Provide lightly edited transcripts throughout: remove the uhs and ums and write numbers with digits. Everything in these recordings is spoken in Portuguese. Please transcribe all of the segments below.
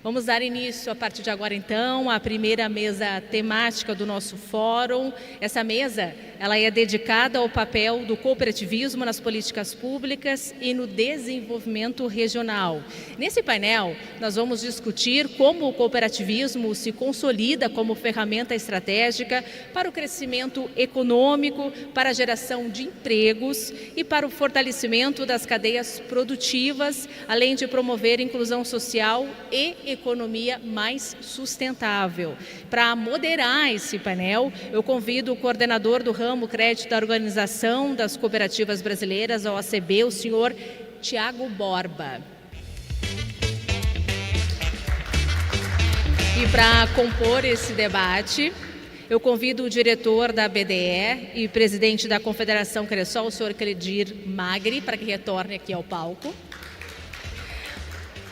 Vamos dar início a partir de agora, então, à primeira mesa temática do nosso fórum. Essa mesa, ela é dedicada ao papel do cooperativismo nas políticas públicas e no desenvolvimento regional. Nesse painel, nós vamos discutir como o cooperativismo se consolida como ferramenta estratégica para o crescimento econômico, para a geração de empregos e para o fortalecimento das cadeias produtivas, além de promover inclusão social e economia mais sustentável. Para moderar esse painel, eu convido o coordenador do ramo crédito da Organização das Cooperativas Brasileiras, a OACB, o senhor Tiago Borba. E para compor esse debate, eu convido o diretor da BDE e presidente da Confederação Cressol, o senhor Cledir Magri, para que retorne aqui ao palco.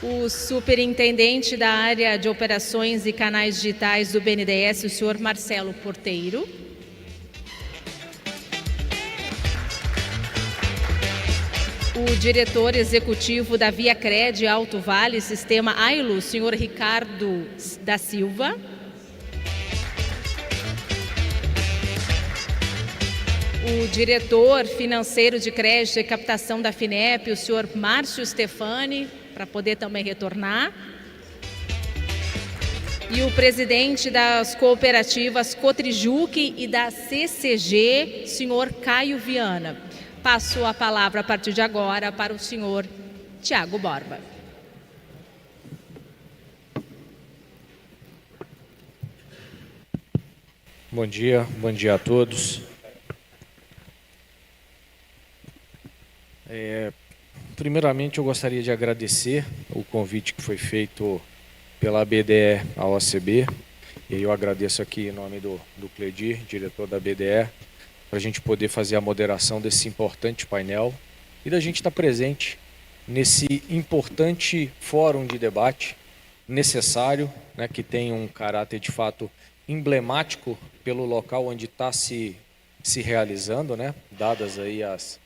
O superintendente da área de operações e canais digitais do BNDES, o senhor Marcelo Porteiro. O diretor executivo da ViaCred Alto Vale, Sistema AILO, o senhor Ricardo da Silva. O diretor financeiro de crédito e captação da FINEP, o senhor Márcio Stefani, para poder também retornar. E o presidente das cooperativas Cotrijuc e da CCG, senhor Caio Viana. Passo a palavra a partir de agora para o senhor Tiago Borba. Bom dia a todos. Primeiramente, eu gostaria de agradecer o convite que foi feito pela BDE à OACB, e eu agradeço aqui em nome do Cledir, diretor da BDE, para a gente poder fazer a moderação desse importante painel e da gente estar presente nesse importante fórum de debate necessário, né, que tem um caráter de fato emblemático pelo local onde está se realizando, né, dadas aí as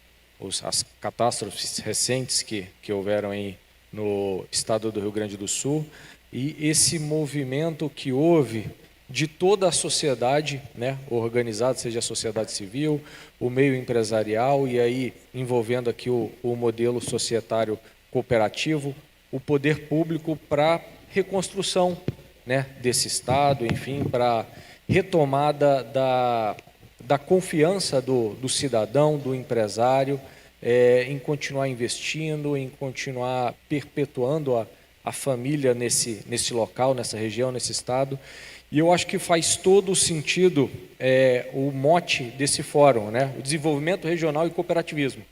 catástrofes recentes que houveram aí no estado do Rio Grande do Sul, e esse movimento que houve de toda a sociedade, né, organizada, seja a sociedade civil, o meio empresarial, e aí envolvendo aqui o modelo societário cooperativo, o poder público para reconstrução, né, desse estado, enfim, para retomada da confiança do cidadão, do empresário, em continuar investindo, em continuar perpetuando a família nesse local, nessa região, nesse estado. E eu acho que faz todo o sentido o mote desse fórum, né? O desenvolvimento regional e cooperativismo.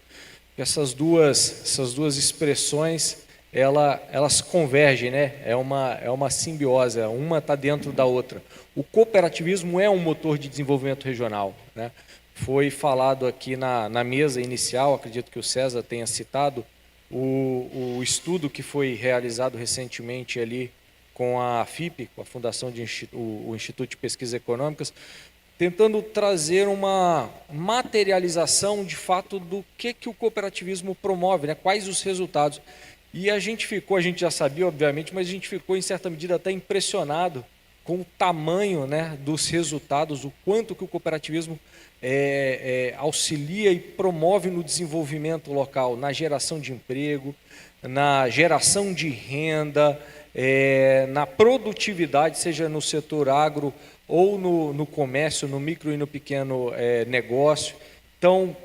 Essas duas expressões, elas convergem, né? É uma simbiose, uma está dentro da outra. O cooperativismo é um motor de desenvolvimento regional, né? Foi falado aqui na mesa inicial, acredito que o César tenha citado, o estudo que foi realizado recentemente ali com a FIP, com a Fundação o Instituto de Pesquisas Econômicas, tentando trazer uma materialização de fato do que o cooperativismo promove, né? Quais os resultados. E a gente já sabia, obviamente, mas a gente ficou, em certa medida, até impressionado com o tamanho, né, dos resultados, o quanto que o cooperativismo auxilia e promove no desenvolvimento local, na geração de emprego, na geração de renda, na produtividade, seja no setor agro ou no comércio, no micro e no pequeno negócio. Então,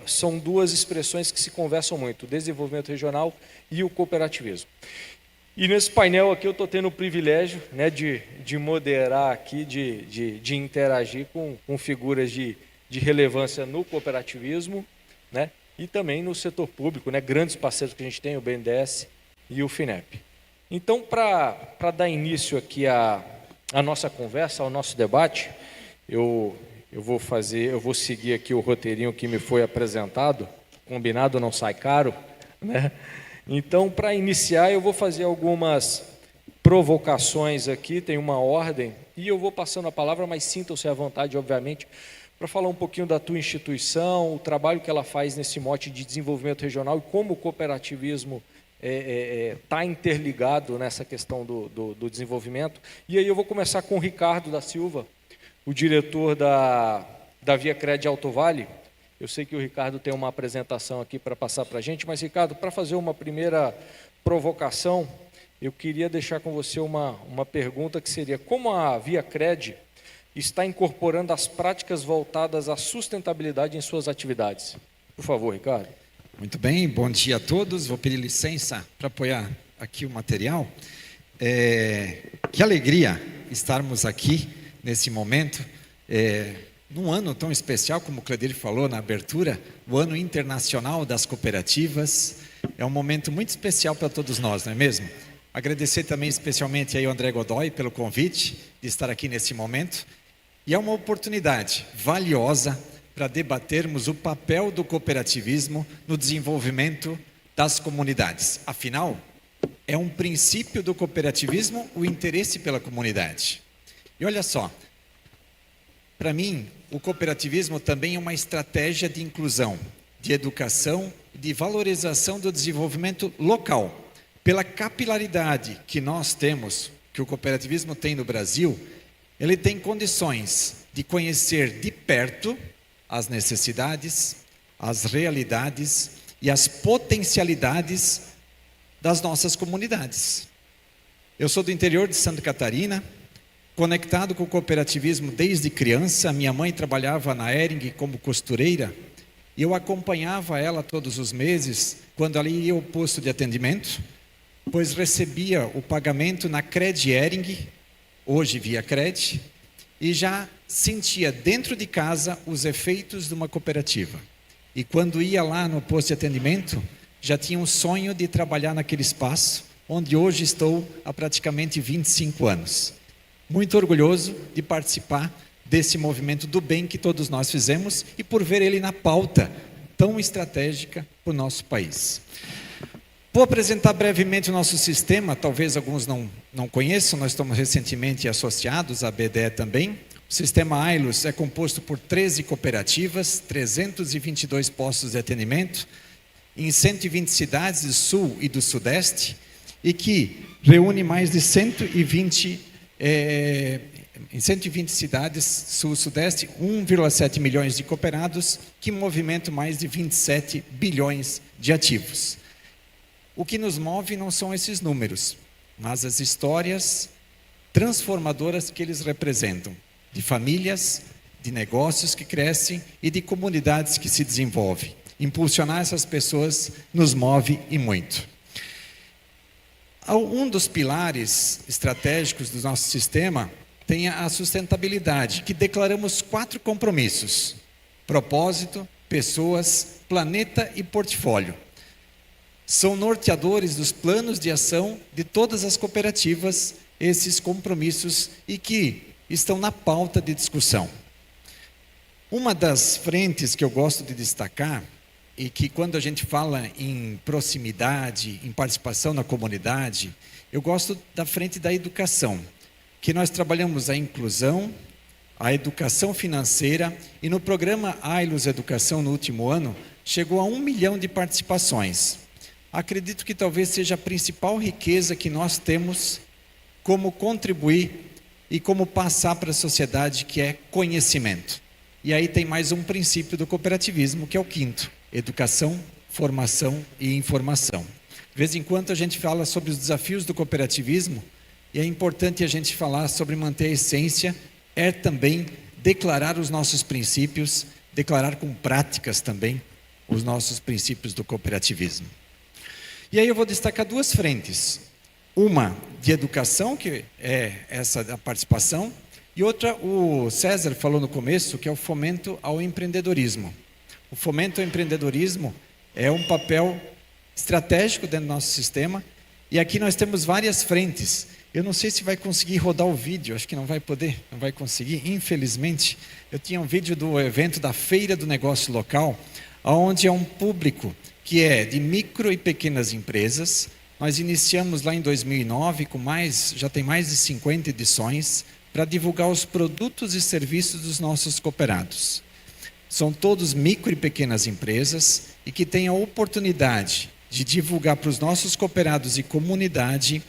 são duas expressões que se conversam muito, o desenvolvimento regional e o cooperativismo. E nesse painel aqui eu estou tendo o privilégio, né, de moderar aqui, de interagir com figuras de relevância no cooperativismo, né, e também no setor público, né, grandes parceiros que a gente tem, o BNDES e o FINEP. Então, para dar início aqui à nossa conversa, ao nosso debate, eu vou seguir aqui o roteirinho que me foi apresentado, combinado não sai caro, né? Então, para iniciar, eu vou fazer algumas provocações aqui, tem uma ordem, e eu vou passando a palavra, mas sintam-se à vontade, obviamente, para falar um pouquinho da tua instituição, o trabalho que ela faz nesse mote de desenvolvimento regional e como o cooperativismo está interligado nessa questão do desenvolvimento. E aí eu vou começar com o Ricardo da Silva, o diretor da ViaCred Alto Vale. Eu sei que o Ricardo tem uma apresentação aqui para passar para a gente, mas, Ricardo, para fazer uma primeira provocação, eu queria deixar com você uma pergunta que seria: como a ViaCred está incorporando as práticas voltadas à sustentabilidade em suas atividades? Por favor, Ricardo. Muito bem, bom dia a todos. Vou pedir licença para apoiar aqui o material. Que alegria estarmos aqui nesse momento, num ano tão especial, como o Cledir falou na abertura, o Ano Internacional das Cooperativas. É um momento muito especial para todos nós, não é mesmo? Agradecer também especialmente aí ao André Godoy pelo convite de estar aqui nesse momento. E é uma oportunidade valiosa para debatermos o papel do cooperativismo no desenvolvimento das comunidades. Afinal, é um princípio do cooperativismo o interesse pela comunidade. E olha só, para mim, o cooperativismo também é uma estratégia de inclusão, de educação e de valorização do desenvolvimento local. Pela capilaridade que nós temos, que o cooperativismo tem no Brasil, ele tem condições de conhecer de perto as necessidades, as realidades e as potencialidades das nossas comunidades. Eu sou do interior de Santa Catarina, conectado com o cooperativismo desde criança. Minha mãe trabalhava na Hering como costureira e eu acompanhava ela todos os meses quando ela ia ao posto de atendimento, pois recebia o pagamento na Cred Hering, hoje ViaCred, e já sentia dentro de casa os efeitos de uma cooperativa. E quando ia lá no posto de atendimento, já tinha um sonho de trabalhar naquele espaço, onde hoje estou há praticamente 25 anos. Muito orgulhoso de participar desse movimento do bem que todos nós fizemos e por ver ele na pauta tão estratégica para o nosso país. Vou apresentar brevemente o nosso sistema, talvez alguns não conheçam, nós estamos recentemente associados à BDE também. O sistema Ailos é composto por 13 cooperativas, 322 postos de atendimento, em 120 cidades do Sul e do Sudeste, e que reúne mais de 120 cidades Sul e Sudeste, 1,7 milhões de cooperados, que movimentam mais de 27 bilhões de ativos. O que nos move não são esses números, mas as histórias transformadoras que eles representam, de famílias, de negócios que crescem e de comunidades que se desenvolvem. Impulsionar essas pessoas nos move e muito. Um dos pilares estratégicos do nosso sistema tem a sustentabilidade, que declaramos 4 compromissos: propósito, pessoas, planeta e portfólio. São norteadores dos planos de ação de todas as cooperativas, esses compromissos, e que estão na pauta de discussão. Uma das frentes que eu gosto de destacar, e que quando a gente fala em proximidade, em participação na comunidade, eu gosto da frente da educação, que nós trabalhamos a inclusão, a educação financeira, e no programa Ailos Educação no último ano, chegou a 1 milhão de participações. Acredito que talvez seja a principal riqueza que nós temos como contribuir e como passar para a sociedade, que é conhecimento. E aí tem mais um princípio do cooperativismo, que é o 5º: educação, formação e informação. De vez em quando a gente fala sobre os desafios do cooperativismo, e é importante a gente falar sobre manter a essência, é também declarar os nossos princípios, declarar com práticas também os nossos princípios do cooperativismo. E aí eu vou destacar 2 frentes. Uma de educação, que é essa da participação, e outra, o César falou no começo, que é o fomento ao empreendedorismo. O fomento ao empreendedorismo é um papel estratégico dentro do nosso sistema, e aqui nós temos várias frentes. Eu não sei se vai conseguir rodar o vídeo, acho que não vai poder, não vai conseguir, infelizmente. Eu tinha um vídeo do evento da Feira do Negócio Local, onde é um público que é de micro e pequenas empresas. Nós iniciamos lá em 2009, já tem mais de 50 edições, para divulgar os produtos e serviços dos nossos cooperados. São todos micro e pequenas empresas e que têm a oportunidade de divulgar para os nossos cooperados e comunidade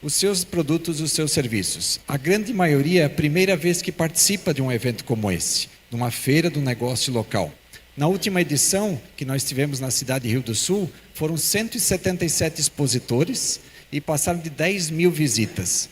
os seus produtos, os seus serviços. A grande maioria é a primeira vez que participa de um evento como esse, de uma feira do negócio local. Na última edição, que nós tivemos na cidade de Rio do Sul, foram 177 expositores e passaram de 10 mil visitas.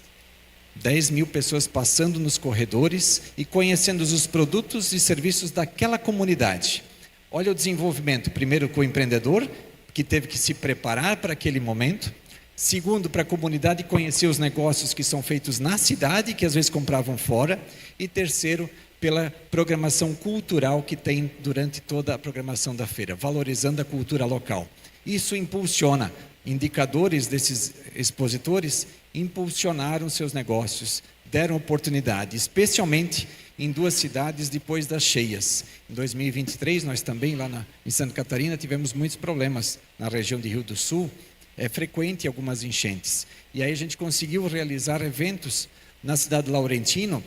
10 mil pessoas passando nos corredores e conhecendo os produtos e serviços daquela comunidade. Olha o desenvolvimento, primeiro com o empreendedor, que teve que se preparar para aquele momento. Segundo, para a comunidade conhecer os negócios que são feitos na cidade, que às vezes compravam fora. E terceiro, pela programação cultural que tem durante toda a programação da feira, valorizando a cultura local. Isso impulsiona, indicadores desses expositores impulsionaram seus negócios, deram oportunidade, especialmente em 2 cidades depois das cheias. Em 2023, nós também lá em Santa Catarina tivemos muitos problemas na região de Rio do Sul, é frequente algumas enchentes. E aí a gente conseguiu realizar eventos na cidade de Laurentino,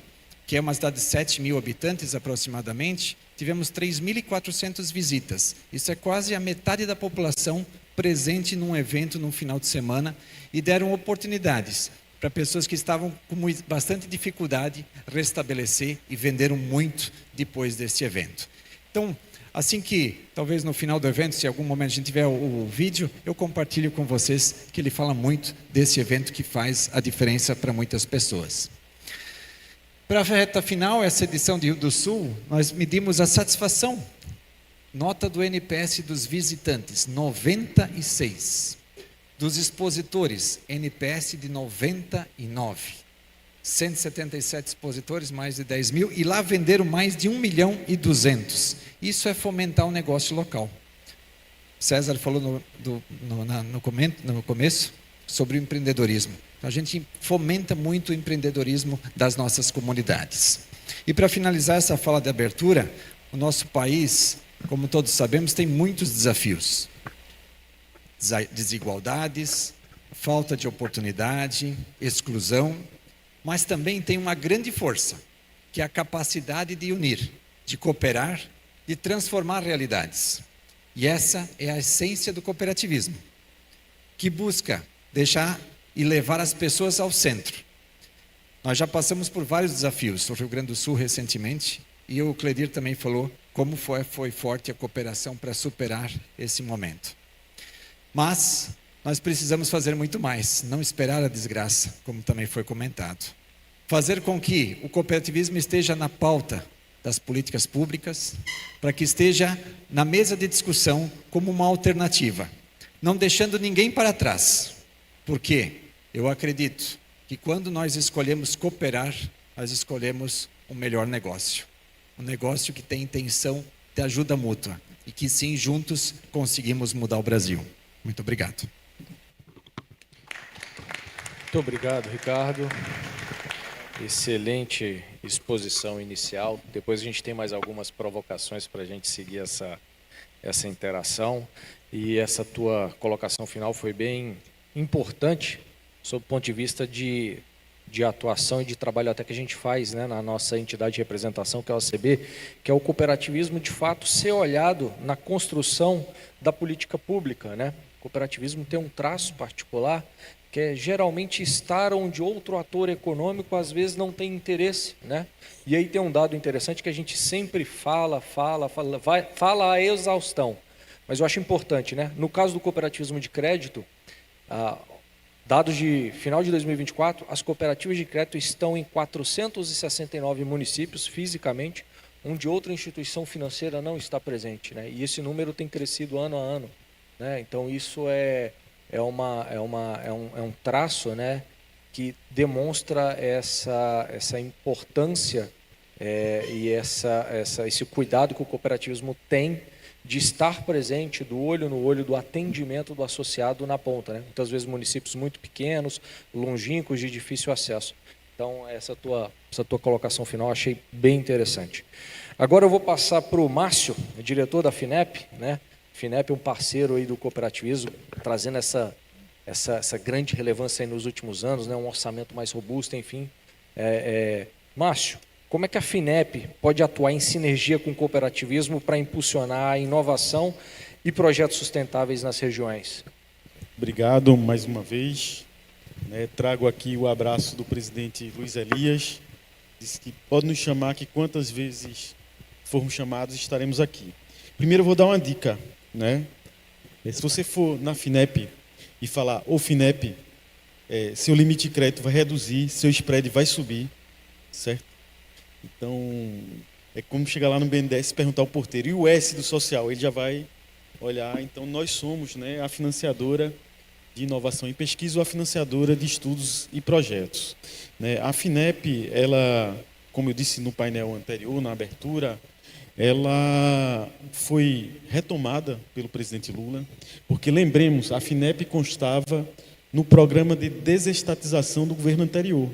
que é uma cidade de 7 mil habitantes aproximadamente, tivemos 3.400 visitas. Isso é quase a metade da população presente num evento num final de semana e deram oportunidades para pessoas que estavam com bastante dificuldade restabelecer e venderam muito depois desse evento. Então, assim que, talvez no final do evento, se em algum momento a gente tiver o vídeo, eu compartilho com vocês que ele fala muito desse evento que faz a diferença para muitas pessoas. Para a reta final, essa edição de Rio do Sul, nós medimos a satisfação. Nota do NPS dos visitantes, 96. Dos expositores, NPS de 99. 177 expositores, mais de 10 mil, e lá venderam mais de 1.200.000. Isso é fomentar o negócio local. César falou no começo sobre o empreendedorismo. A gente fomenta muito o empreendedorismo das nossas comunidades. E para finalizar essa fala de abertura, o nosso país, como todos sabemos, tem muitos desafios. Desigualdades, falta de oportunidade, exclusão, mas também tem uma grande força, que é a capacidade de unir, de cooperar, de transformar realidades. E essa é a essência do cooperativismo, que busca deixar e levar as pessoas ao centro. Nós já passamos por vários desafios, no Rio Grande do Sul recentemente, e o Cledir também falou como foi forte a cooperação para superar esse momento. Mas nós precisamos fazer muito mais, não esperar a desgraça, como também foi comentado. Fazer com que o cooperativismo esteja na pauta das políticas públicas, para que esteja na mesa de discussão como uma alternativa, não deixando ninguém para trás. Porque eu acredito que quando nós escolhemos cooperar, nós escolhemos um melhor negócio. Um negócio que tem intenção de ajuda mútua e que sim, juntos, conseguimos mudar o Brasil. Muito obrigado. Muito obrigado, Ricardo. Excelente exposição inicial. Depois a gente tem mais algumas provocações para a gente seguir essa interação. E essa tua colocação final foi bem importante, sob o ponto de vista de atuação e de trabalho até que a gente faz, né, na nossa entidade de representação, que é a OCB, que é o cooperativismo, de fato, ser olhado na construção da política pública, né? O cooperativismo tem um traço particular, que é geralmente estar onde outro ator econômico às vezes não tem interesse, né? E aí tem um dado interessante que a gente sempre fala a exaustão, mas eu acho importante, né? No caso do cooperativismo de crédito, dados de final de 2024, as cooperativas de crédito estão em 469 municípios fisicamente, onde outra instituição financeira não está presente, né? E esse número tem crescido ano a ano, né? Então isso é um traço, né, que demonstra essa importância e esse cuidado que o cooperativismo tem de estar presente do olho no olho do atendimento do associado na ponta, né? Muitas vezes municípios muito pequenos, longínquos, de difícil acesso. Então, essa tua colocação final achei bem interessante. Agora eu vou passar para o Márcio, diretor da FINEP, né? FINEP é um parceiro aí do cooperativismo, trazendo essa grande relevância aí nos últimos anos, né? Um orçamento mais robusto, enfim. Márcio, como é que a FINEP pode atuar em sinergia com o cooperativismo para impulsionar a inovação e projetos sustentáveis nas regiões? Obrigado mais uma vez. Trago aqui o abraço do presidente Luiz Elias. Disse que pode nos chamar, que quantas vezes formos chamados estaremos aqui. Primeiro eu vou dar uma dica, né? Se você for na FINEP e falar, ô FINEP, seu limite de crédito vai reduzir, seu spread vai subir, certo? Então, é como chegar lá no BNDES e perguntar ao porteiro, e o S do social? Ele já vai olhar. Então, nós somos, né, a financiadora de inovação e pesquisa ou a financiadora de estudos e projetos. A FINEP, ela, como eu disse no painel anterior, na abertura, ela foi retomada pelo presidente Lula, porque, lembremos, a FINEP constava no programa de desestatização do governo anterior.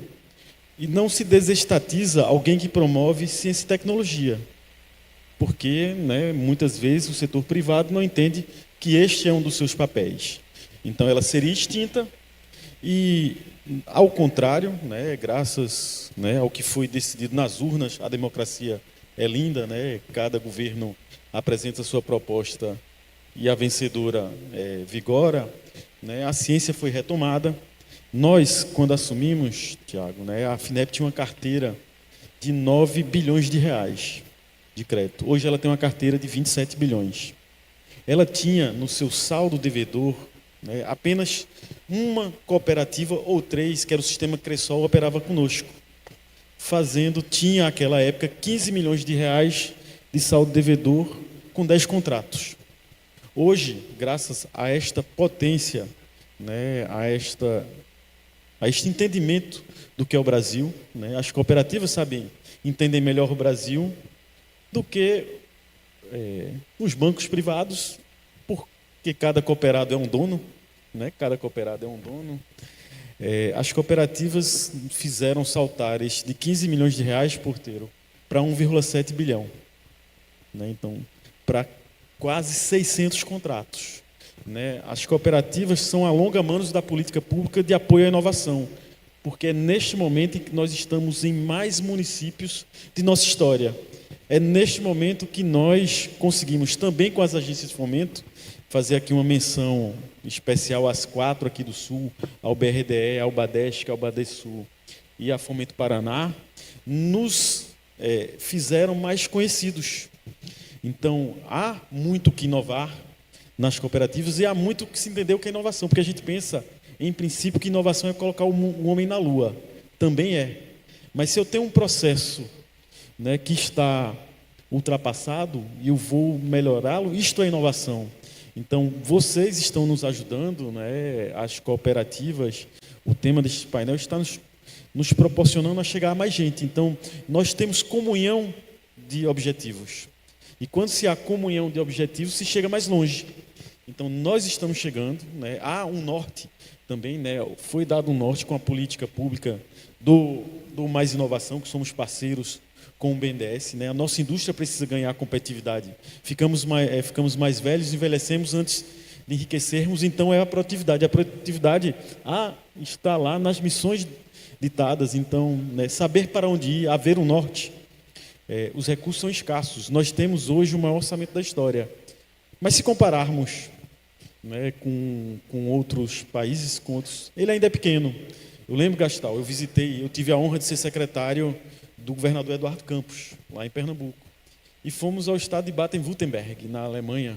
E não se desestatiza alguém que promove ciência e tecnologia, porque, né, muitas vezes o setor privado não entende que este é um dos seus papéis. Então, ela seria extinta e, ao contrário, né, graças, né, ao que foi decidido nas urnas, a democracia é linda, né, cada governo apresenta a sua proposta e a vencedora vigora, né, a ciência foi retomada. Nós, quando assumimos, Tiago, né, a FINEP tinha uma carteira de 9 bilhões de reais de crédito. Hoje ela tem uma carteira de 27 bilhões. Ela tinha no seu saldo devedor, né, apenas uma cooperativa ou 3, que era o sistema Cressol, operava conosco. Tinha naquela época 15 milhões de reais de saldo devedor com 10 contratos. Hoje, graças a esta potência, né, a este entendimento do que é o Brasil, né? As cooperativas entendem melhor o Brasil do que os bancos privados, porque cada cooperado é um dono, né? Cada cooperado é um dono. As cooperativas fizeram saltar de 15 milhões de reais, porteiro, para 1,7 bilhão. Né? Então, para quase 600 contratos. Né? As cooperativas são a longa-manos da política pública de apoio à inovação, porque é neste momento em que nós estamos em mais municípios de nossa história. É neste momento que nós conseguimos, também com as agências de fomento, fazer aqui uma menção especial às 4 aqui do Sul, ao BRDE, ao Badesc, ao Badesul e à Fomento Paraná, nos fizeram mais conhecidos. Então, há muito que inovar nas cooperativas e há muito que se entender o que é inovação, porque a gente pensa, em princípio, que inovação é colocar o homem na lua. Também é. Mas se eu tenho um processo, né, que está ultrapassado e eu vou melhorá-lo, isto é inovação. Então, vocês estão nos ajudando, né, as cooperativas, o tema deste painel está nos proporcionando a chegar a mais gente. Então, nós temos comunhão de objetivos. E quando se há comunhão de objetivos, se chega mais longe. Então, nós estamos chegando, né, há um norte também, né, foi dado um norte com a política pública do Mais Inovação, que somos parceiros com o BNDES, né? A nossa indústria precisa ganhar competitividade. Ficamos mais velhos, envelhecemos antes de enriquecermos, então é a produtividade. A produtividade está lá nas missões ditadas, então, né, saber para onde ir, haver um norte. Os recursos são escassos. Nós temos hoje o maior orçamento da história. Mas se compararmos, né, com outros países, ele ainda é pequeno. Eu lembro, Gastal, eu tive a honra de ser secretário do governador Eduardo Campos, lá em Pernambuco. E fomos ao estado de Baden-Württemberg, na Alemanha.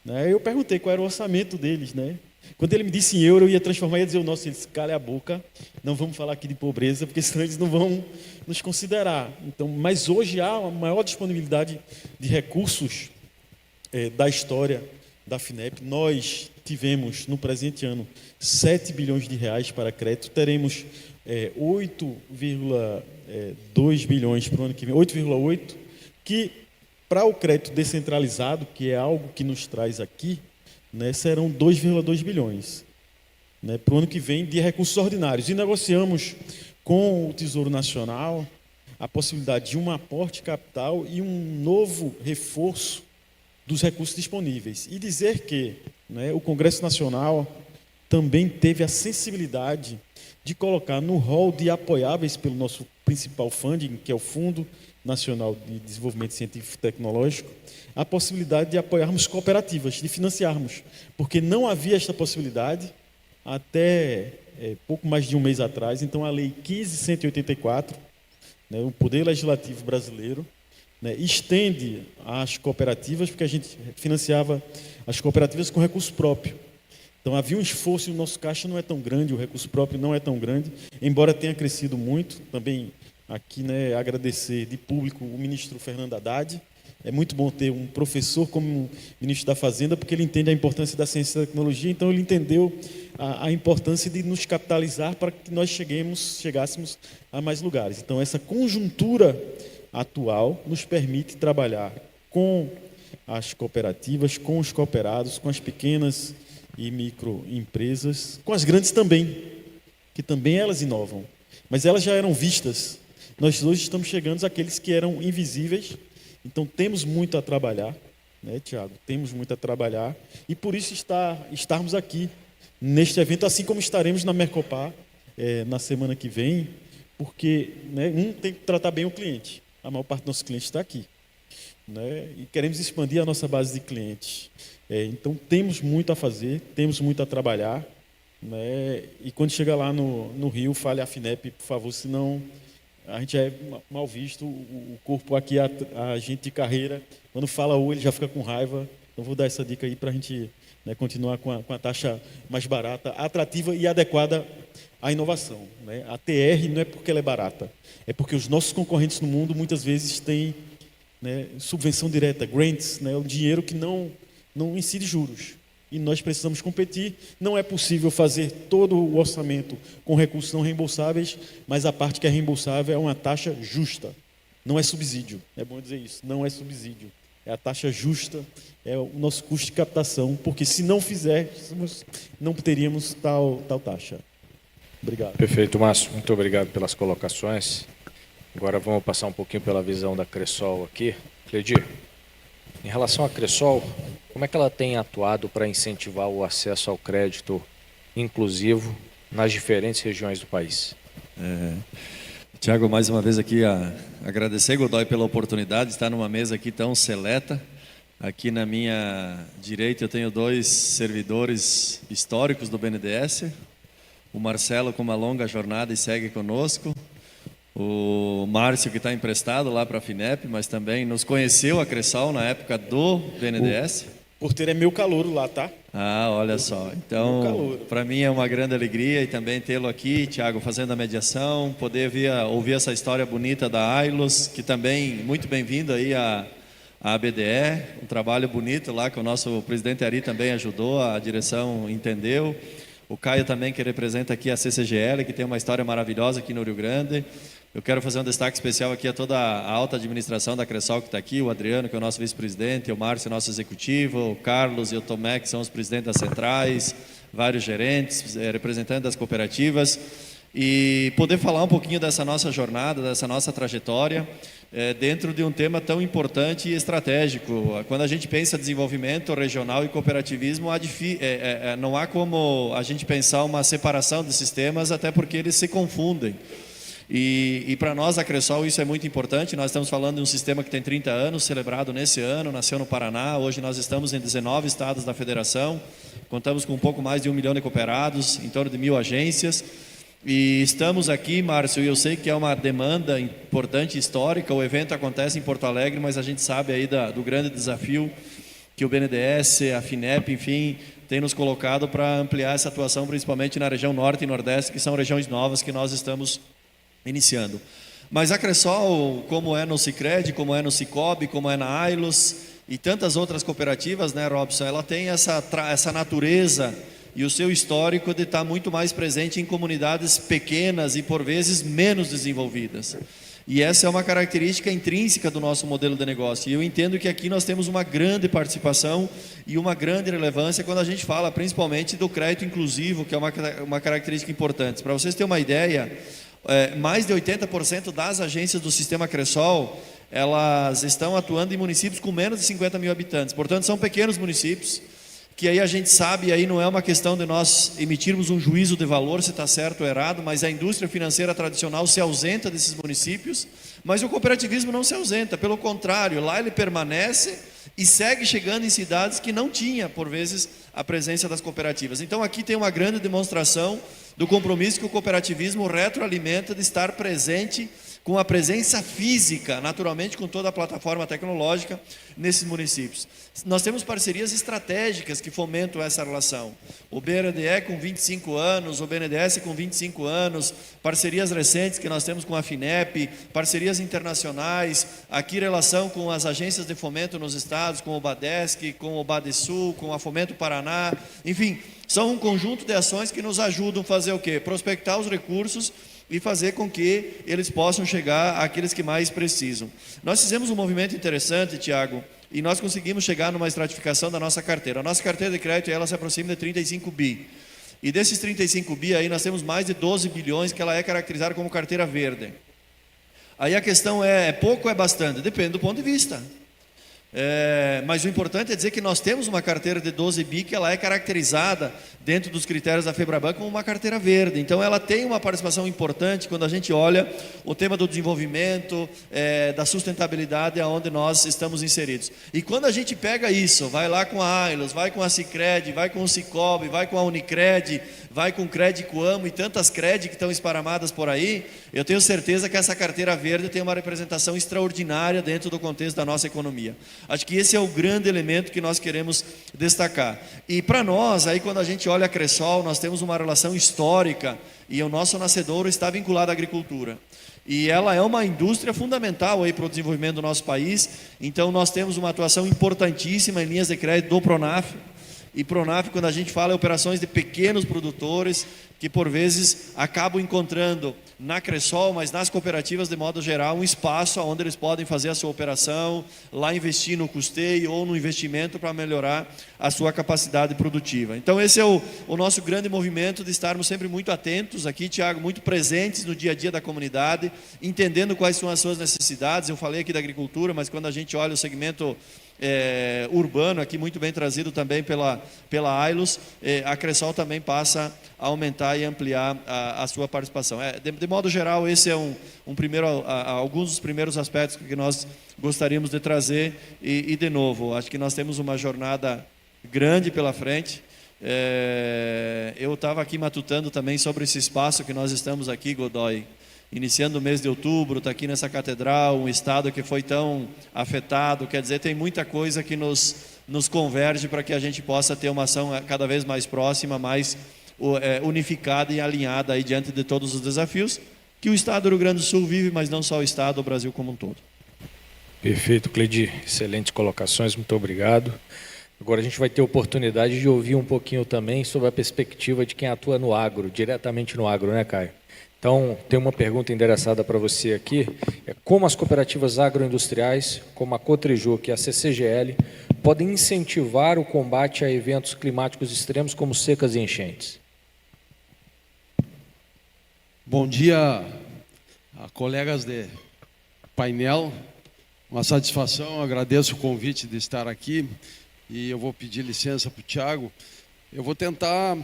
Né, eu perguntei qual era o orçamento deles, né? Quando ele me disse em euro, eu ia transformar e ia dizer o nosso. Ele disse, cale a boca, não vamos falar aqui de pobreza, porque senão eles não vão nos considerar. Então, mas hoje há uma maior disponibilidade de recursos da história da FINEP. Nós tivemos, no presente ano, 7 bilhões de reais para crédito. Teremos 8,2 bilhões para o ano que vem, 8,8, que para o crédito descentralizado, que é algo que nos traz aqui, né, serão 2,2 bilhões, né, para o ano que vem de recursos ordinários. E negociamos com o Tesouro Nacional a possibilidade de um aporte capital e um novo reforço dos recursos disponíveis. E dizer que, né, o Congresso Nacional também teve a sensibilidade de colocar no rol de apoiáveis pelo nosso principal funding, que é o Fundo Nacional de Desenvolvimento Científico e Tecnológico, a possibilidade de apoiarmos cooperativas, de financiarmos, porque não havia esta possibilidade até pouco mais de um mês atrás. Então, a Lei 15.184, né, o Poder Legislativo brasileiro, né, estende às cooperativas, porque a gente financiava as cooperativas com recurso próprio. Então, havia um esforço, e o nosso caixa não é tão grande, o recurso próprio não é tão grande, embora tenha crescido muito. Também aqui, né, agradecer de público o ministro Fernando Haddad. É muito bom ter um professor como ministro da Fazenda, porque ele entende a importância da ciência e da tecnologia, então ele entendeu a importância de nos capitalizar para que nós chegássemos a mais lugares. Então, essa conjuntura atual nos permite trabalhar com as cooperativas, com os cooperados, com as pequenas e microempresas, com as grandes também, que também elas inovam, mas elas já eram vistas. Nós hoje estamos chegando àqueles que eram invisíveis. Então, temos muito a trabalhar, né, Tiago? Temos muito a trabalhar, e por isso estarmos aqui neste evento, assim como estaremos na Mercopar na semana que vem, porque, né, tem que tratar bem o cliente. A maior parte dos nossos clientes está aqui, né, e queremos expandir a nossa base de clientes. Então, temos muito a fazer, temos muito a trabalhar, né, e quando chegar lá no Rio, fale a FINEP, por favor, senão a gente é mal visto. O corpo aqui, a gente de carreira, quando fala ele já fica com raiva. Então, vou dar essa dica aí para a gente, né, continuar com a taxa mais barata, atrativa e adequada à inovação, né? A TR não é porque ela é barata, é porque os nossos concorrentes no mundo muitas vezes têm, né, subvenção direta, grants, né, o dinheiro que não incide juros. E nós precisamos competir. Não é possível fazer todo o orçamento com recursos não reembolsáveis, mas a parte que é reembolsável é uma taxa justa. Não é subsídio, é bom dizer isso, não é subsídio. É a taxa justa, é o nosso custo de captação, porque se não fizéssemos, não teríamos tal taxa. Obrigado. Perfeito, Márcio. Muito obrigado pelas colocações. Agora vamos passar um pouquinho pela visão da Cressol aqui. Cledir, em relação à Cressol, como é que ela tem atuado para incentivar o acesso ao crédito inclusivo nas diferentes regiões do país? Tiago, mais uma vez aqui agradecer, Godoy, pela oportunidade de estar numa mesa aqui tão seleta. Aqui na minha direita eu tenho dois servidores históricos do BNDES, o Marcelo com uma longa jornada e segue conosco, o Márcio que está emprestado lá para a FINEP, mas também nos conheceu a Cressol na época do BNDES. O porteiro é meu calouro lá, tá? Ah, olha só. Então, para mim é uma grande alegria e também tê-lo aqui, Tiago, fazendo a mediação, poder ouvir essa história bonita da Ailos, que também, muito bem-vindo aí à BDE, um trabalho bonito lá que o nosso presidente Ari também ajudou, a direção entendeu. O Caio também, que representa aqui a CCGL, que tem uma história maravilhosa aqui no Rio Grande. Eu quero fazer um destaque especial aqui a toda a alta administração da Cressol que está aqui, o Adriano, que é o nosso vice-presidente, o Márcio, nosso executivo, o Carlos e o Tomé, que são os presidentes das centrais, vários gerentes, representantes das cooperativas, e poder falar um pouquinho dessa nossa jornada, dessa nossa trajetória, dentro de um tema tão importante e estratégico. Quando a gente pensa desenvolvimento regional e cooperativismo, não há como a gente pensar uma separação desses temas, até porque eles se confundem. E para nós, a Cressol, isso é muito importante. Nós estamos falando de um sistema que tem 30 anos, celebrado nesse ano, nasceu no Paraná. Hoje nós estamos em 19 estados da federação, contamos com um pouco mais de 1 milhão de cooperados, em torno de 1.000 agências. E estamos aqui, Márcio, e eu sei que é uma demanda importante, histórica. O evento acontece em Porto Alegre, mas a gente sabe aí do grande desafio que o BNDES, a FINEP, enfim, tem nos colocado para ampliar essa atuação, principalmente na região norte e nordeste, que são regiões novas que nós estamos iniciando. Mas a Cressol, como é no Sicredi, como é no Sicobi, como é na Ailos e tantas outras cooperativas, né, Robson, ela tem essa natureza e o seu histórico de estar muito mais presente em comunidades pequenas e por vezes menos desenvolvidas. E essa é uma característica intrínseca do nosso modelo de negócio. E eu entendo que aqui nós temos uma grande participação e uma grande relevância quando a gente fala principalmente do crédito inclusivo, que é uma característica importante. Para vocês terem uma ideia, mais de 80% das agências do sistema Cressol, elas estão atuando em municípios com menos de 50 mil habitantes. Portanto, são pequenos municípios, que aí a gente sabe, aí não é uma questão de nós emitirmos um juízo de valor se está certo ou errado, mas a indústria financeira tradicional se ausenta desses municípios, mas o cooperativismo não se ausenta, pelo contrário, lá ele permanece e segue chegando em cidades que não tinha, por vezes, a presença das cooperativas. Então aqui tem uma grande demonstração do compromisso que o cooperativismo retroalimenta de estar presente com a presença física, naturalmente com toda a plataforma tecnológica nesses municípios. Nós temos parcerias estratégicas que fomentam essa relação. O BNDE com 25 anos, o BNDES com 25 anos, parcerias recentes que nós temos com a FINEP, parcerias internacionais, aqui relação com as agências de fomento nos estados, com o BADESC, com o BADESUL, com a Fomento Paraná, enfim, são um conjunto de ações que nos ajudam a fazer o quê? Prospectar os recursos e fazer com que eles possam chegar àqueles que mais precisam. Nós fizemos um movimento interessante, Tiago, e nós conseguimos chegar numa estratificação da nossa carteira. A nossa carteira de crédito, ela se aproxima de 35 bi. E desses 35 bi aí, nós temos mais de 12 bilhões que ela é caracterizada como carteira verde. Aí a questão é pouco ou é bastante? Depende do ponto de vista. Mas o importante é dizer que nós temos uma carteira de 12 bi que ela é caracterizada dentro dos critérios da FEBRABAN como uma carteira verde. Então ela tem uma participação importante quando a gente olha o tema do desenvolvimento, da sustentabilidade aonde nós estamos inseridos. E quando a gente pega isso, vai lá com a Ailos, vai com a Sicredi, vai com o Sicob, vai com a Unicred, vai com o Cred Coamo e tantas Cred que estão esparramadas por aí, eu tenho certeza que essa carteira verde tem uma representação extraordinária dentro do contexto da nossa economia. Acho que esse é o grande elemento que nós queremos destacar. E para nós, aí quando a gente olha a Cressol, nós temos uma relação histórica e o nosso nascedouro está vinculado à agricultura. E ela é uma indústria fundamental aí para o desenvolvimento do nosso país. Então nós temos uma atuação importantíssima em linhas de crédito do Pronaf. E Pronaf, quando a gente fala, é operações de pequenos produtores que por vezes acabam encontrando na Cressol, mas nas cooperativas de modo geral, um espaço onde eles podem fazer a sua operação, lá investir no custeio ou no investimento para melhorar a sua capacidade produtiva. Então esse é o nosso grande movimento de estarmos sempre muito atentos aqui, Tiago, muito presentes no dia a dia da comunidade, entendendo quais são as suas necessidades. Eu falei aqui da agricultura, mas quando a gente olha o segmento urbano, aqui muito bem trazido também pela Ailos, a Cressol também passa a aumentar e ampliar a sua participação. De modo geral, esse é alguns dos primeiros aspectos que nós gostaríamos de trazer e de novo, acho que nós temos uma jornada grande pela frente. Eu estava aqui matutando também sobre esse espaço que nós estamos aqui, Godoy, iniciando o mês de outubro, está aqui nessa catedral, um estado que foi tão afetado, quer dizer, tem muita coisa que nos converge para que a gente possa ter uma ação cada vez mais próxima, mais unificada e alinhada aí diante de todos os desafios que o estado do Rio Grande do Sul vive, mas não só o estado, o Brasil como um todo. Perfeito, Cledir. Excelentes colocações, muito obrigado. Agora a gente vai ter oportunidade de ouvir um pouquinho também sobre a perspectiva de quem atua no agro, diretamente no agro, né, Caio? Então, tem uma pergunta endereçada para você aqui, como as cooperativas agroindustriais, como a Cotriju e a CCGL, podem incentivar o combate a eventos climáticos extremos como secas e enchentes? Bom dia, a colegas de painel, uma satisfação, agradeço o convite de estar aqui e eu vou pedir licença para o Tiago. Eu vou tentar,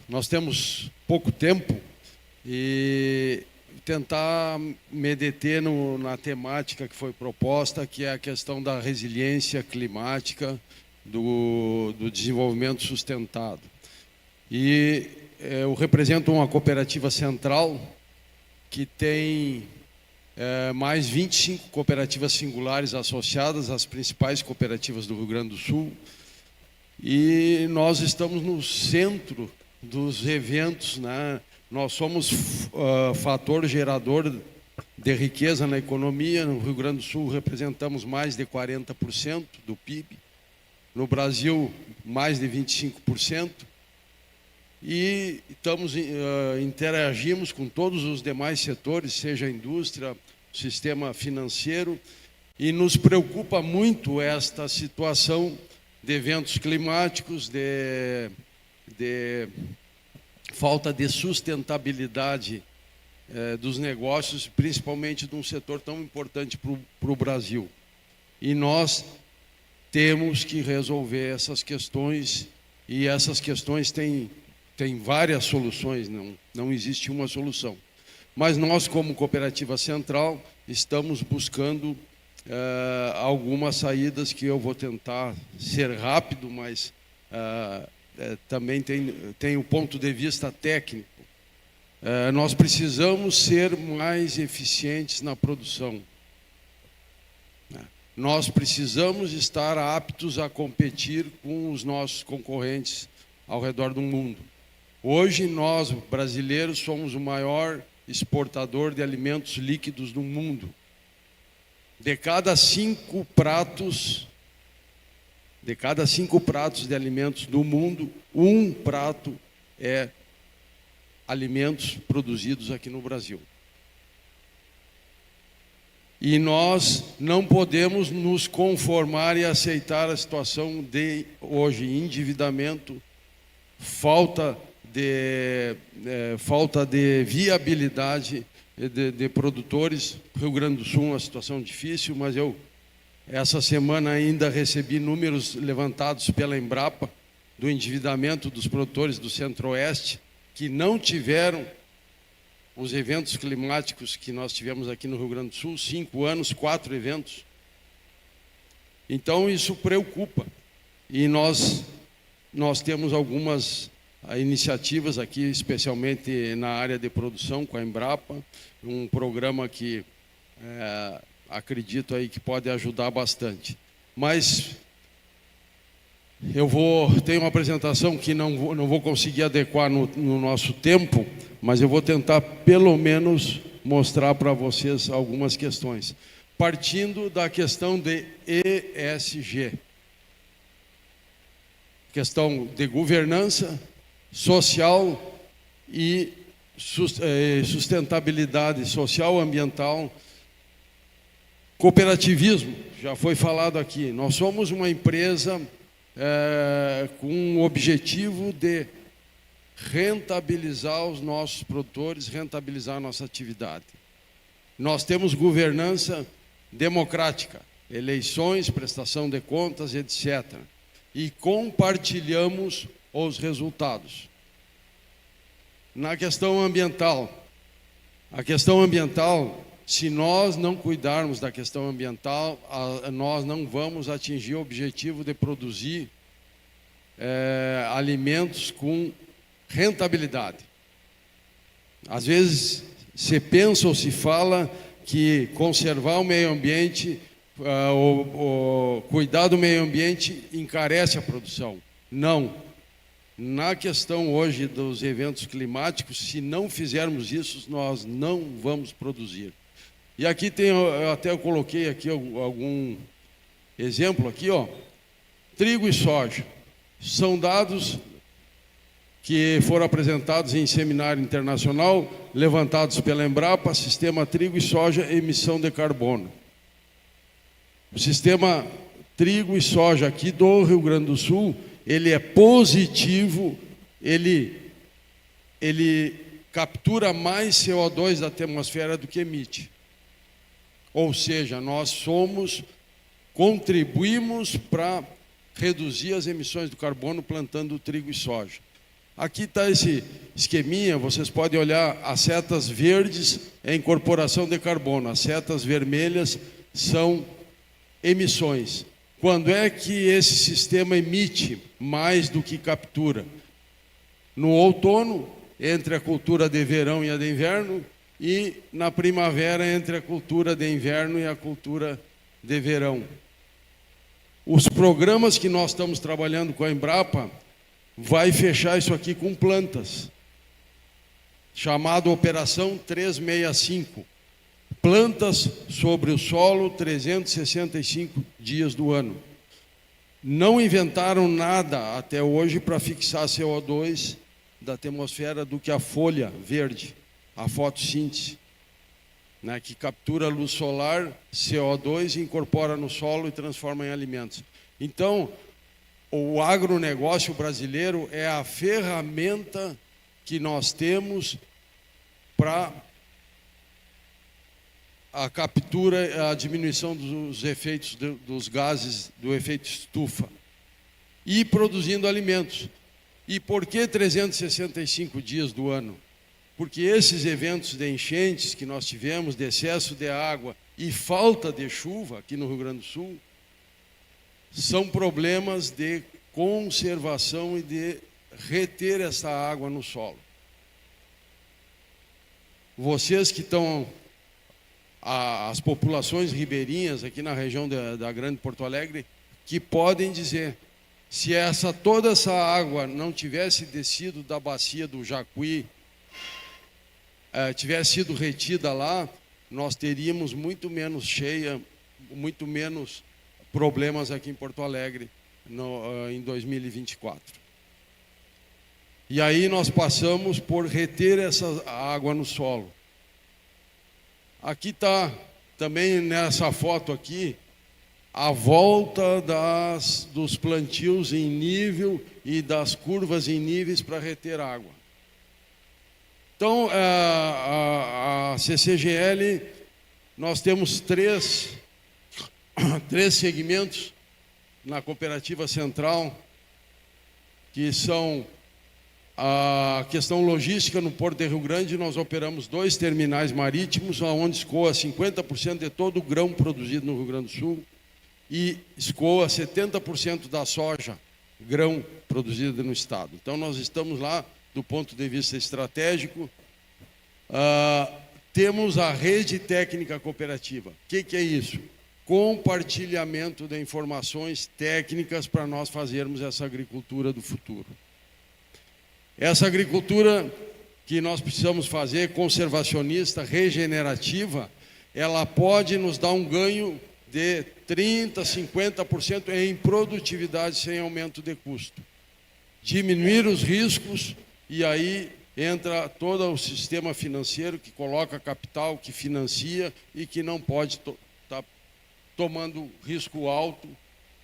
nós temos pouco tempo, e tentar me deter na temática que foi proposta, que é a questão da resiliência climática, do desenvolvimento sustentado. E eu represento uma cooperativa central que tem mais 25 cooperativas singulares associadas às principais cooperativas do Rio Grande do Sul, e nós estamos no centro dos eventos, né? Nós somos fator gerador de riqueza na economia. No Rio Grande do Sul representamos mais de 40% do PIB. No Brasil, mais de 25%. E interagimos com todos os demais setores, seja a indústria, sistema financeiro. E nos preocupa muito esta situação de eventos climáticos, de falta de sustentabilidade dos negócios, principalmente de um setor tão importante para o Brasil. E nós temos que resolver essas questões, e essas questões têm várias soluções, não existe uma solução. Mas nós, como cooperativa central, estamos buscando algumas saídas que eu vou tentar ser rápido, mas também tem o ponto de vista técnico. Nós precisamos ser mais eficientes na produção. Nós precisamos estar aptos a competir com os nossos concorrentes ao redor do mundo. Hoje, nós, brasileiros, somos o maior exportador de alimentos líquidos do mundo. De cada 5 pratos de alimentos do mundo, 1 prato é alimentos produzidos aqui no Brasil. E nós não podemos nos conformar e aceitar a situação de hoje endividamento, falta de viabilidade de produtores. Rio Grande do Sul é uma situação difícil, mas eu essa semana ainda recebi números levantados pela Embrapa do endividamento dos produtores do Centro-Oeste que não tiveram os eventos climáticos que nós tivemos aqui no Rio Grande do Sul, 5 anos, 4 eventos. Então isso preocupa. E nós temos algumas iniciativas aqui, especialmente na área de produção com a Embrapa, um programa que acredito aí que pode ajudar bastante. Mas tenho uma apresentação que não vou conseguir adequar no nosso tempo, mas eu vou tentar pelo menos mostrar para vocês algumas questões. Partindo da questão de ESG. Questão de governança social e sustentabilidade social, ambiental. Cooperativismo, já foi falado aqui. Nós somos uma empresa com o objetivo de rentabilizar os nossos produtores, rentabilizar a nossa atividade. Nós temos governança democrática, eleições, prestação de contas, etc. E compartilhamos os resultados. Na questão ambiental, se nós não cuidarmos da questão ambiental, nós não vamos atingir o objetivo de produzir alimentos com rentabilidade. Às vezes se pensa ou se fala que conservar o meio ambiente, cuidar do meio ambiente encarece a produção. Não. Na questão hoje dos eventos climáticos, se não fizermos isso, nós não vamos produzir. E aqui eu coloquei aqui algum exemplo aqui, ó. Trigo e soja. São dados que foram apresentados em seminário internacional, levantados pela Embrapa, sistema trigo e soja, emissão de carbono. O sistema trigo e soja aqui do Rio Grande do Sul, ele é positivo, ele captura mais CO2 da atmosfera do que emite. Ou seja, nós contribuímos para reduzir as emissões do carbono plantando trigo e soja. Aqui está esse esqueminha, vocês podem olhar, as setas verdes é incorporação de carbono, as setas vermelhas são emissões. Quando é que esse sistema emite mais do que captura? No outono, entre a cultura de verão e a de inverno, e na primavera, entre a cultura de inverno e a cultura de verão. Os programas que nós estamos trabalhando com a Embrapa vai fechar isso aqui com plantas, chamado Operação 365. Plantas sobre o solo 365 dias do ano. Não inventaram nada até hoje para fixar CO2 da atmosfera do que a folha verde, a fotossíntese, né, que captura a luz solar, CO2, incorpora no solo e transforma em alimentos. Então, o agronegócio brasileiro é a ferramenta que nós temos para a captura, a diminuição dos efeitos dos gases do efeito estufa e produzindo alimentos. E por que 365 dias do ano? Porque esses eventos de enchentes que nós tivemos, de excesso de água, e falta de chuva aqui no Rio Grande do Sul são problemas de conservação e de reter essa água no solo. Vocês que estão, as populações ribeirinhas aqui na região da Grande Porto Alegre, que podem dizer, se toda essa água não tivesse descido da bacia do Jacuí, tivesse sido retida lá, nós teríamos muito menos cheia, muito menos problemas aqui em Porto Alegre em 2024. E aí nós passamos por reter essa água no solo. Aqui está, também nessa foto aqui, a volta dos plantios em nível e das curvas em níveis para reter água. Então, a CCGL, nós temos três segmentos na cooperativa central, que são a questão logística. No Porto de Rio Grande, nós operamos 2 terminais marítimos, onde escoa 50% de todo o grão produzido no Rio Grande do Sul e escoa 70% da soja, grão produzido no estado. Então, nós estamos lá do ponto de vista estratégico. Temos a rede técnica cooperativa. O que é isso? Compartilhamento de informações técnicas para nós fazermos essa agricultura do futuro. Essa agricultura que nós precisamos fazer, conservacionista, regenerativa, ela pode nos dar um ganho de 30%, 50% em produtividade sem aumento de custo. Diminuir os riscos, e aí entra todo o sistema financeiro que coloca capital, que financia e que não pode estar tomando risco alto,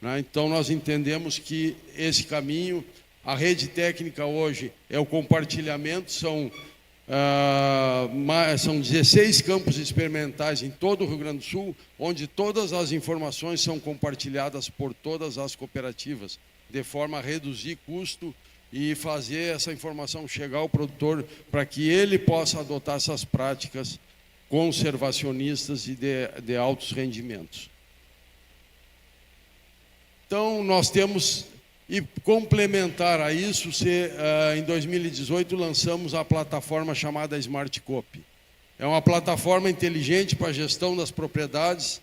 né? Então nós entendemos que esse caminho, a rede técnica hoje é o compartilhamento, são 16 campos experimentais em todo o Rio Grande do Sul, onde todas as informações são compartilhadas por todas as cooperativas, de forma a reduzir custo e fazer essa informação chegar ao produtor para que ele possa adotar essas práticas conservacionistas e de altos rendimentos. Então, nós temos, e complementar a isso, em 2018 lançamos a plataforma chamada Smart Coop. É uma plataforma inteligente para a gestão das propriedades,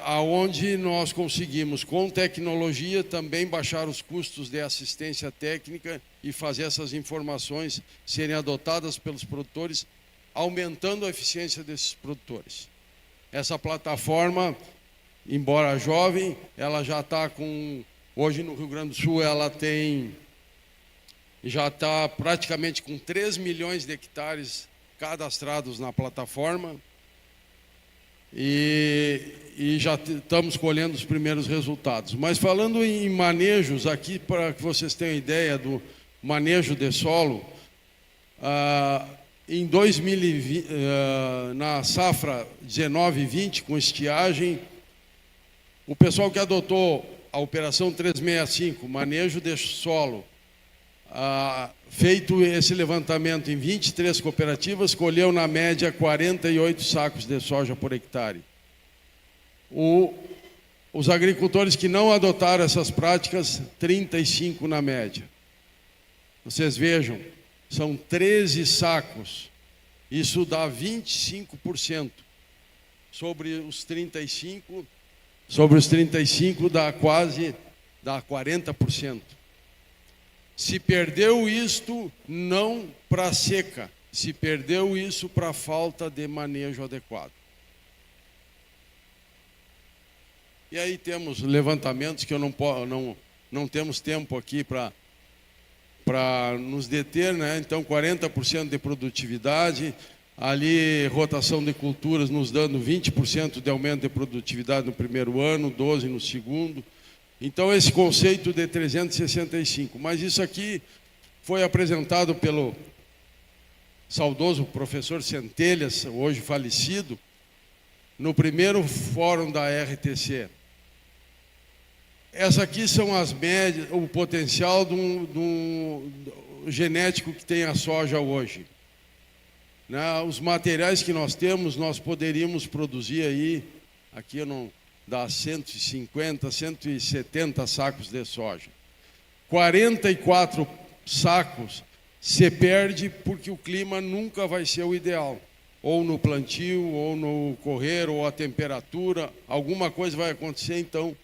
aonde nós conseguimos, com tecnologia, também baixar os custos de assistência técnica e fazer essas informações serem adotadas pelos produtores, aumentando a eficiência desses produtores. Essa plataforma, embora jovem, ela já está com... Hoje no Rio Grande do Sul ela já está praticamente com 3 milhões de hectares cadastrados na plataforma, e já estamos colhendo os primeiros resultados. Mas falando em manejos, aqui para que vocês tenham ideia do manejo de solo, em 2020, na safra 19/20, com estiagem, o pessoal que adotou a Operação 365, manejo de solo, feito esse levantamento em 23 cooperativas, colheu na média 48 sacos de soja por hectare. Os agricultores que não adotaram essas práticas, 35 na média. Vocês vejam, são 13 sacos, isso dá 25%. Sobre os 35 dá 40%. Se perdeu isto, não para seca, se perdeu isso para falta de manejo adequado. E aí temos levantamentos que não temos tempo aqui para nos deter, né? Então 40% de produtividade, ali rotação de culturas nos dando 20% de aumento de produtividade no primeiro ano, 12% no segundo. Então, esse conceito de 365, mas isso aqui foi apresentado pelo saudoso professor Centelhas, hoje falecido, no primeiro fórum da RTC. Essas aqui são as médias, o potencial do genético que tem a soja hoje. né, os materiais que nós temos, nós poderíamos produzir aí, aqui não dá 150, 170 sacos de soja. 44 sacos se perde porque o clima nunca vai ser o ideal. Ou no plantio, ou no correr, ou a temperatura, alguma coisa vai acontecer, então,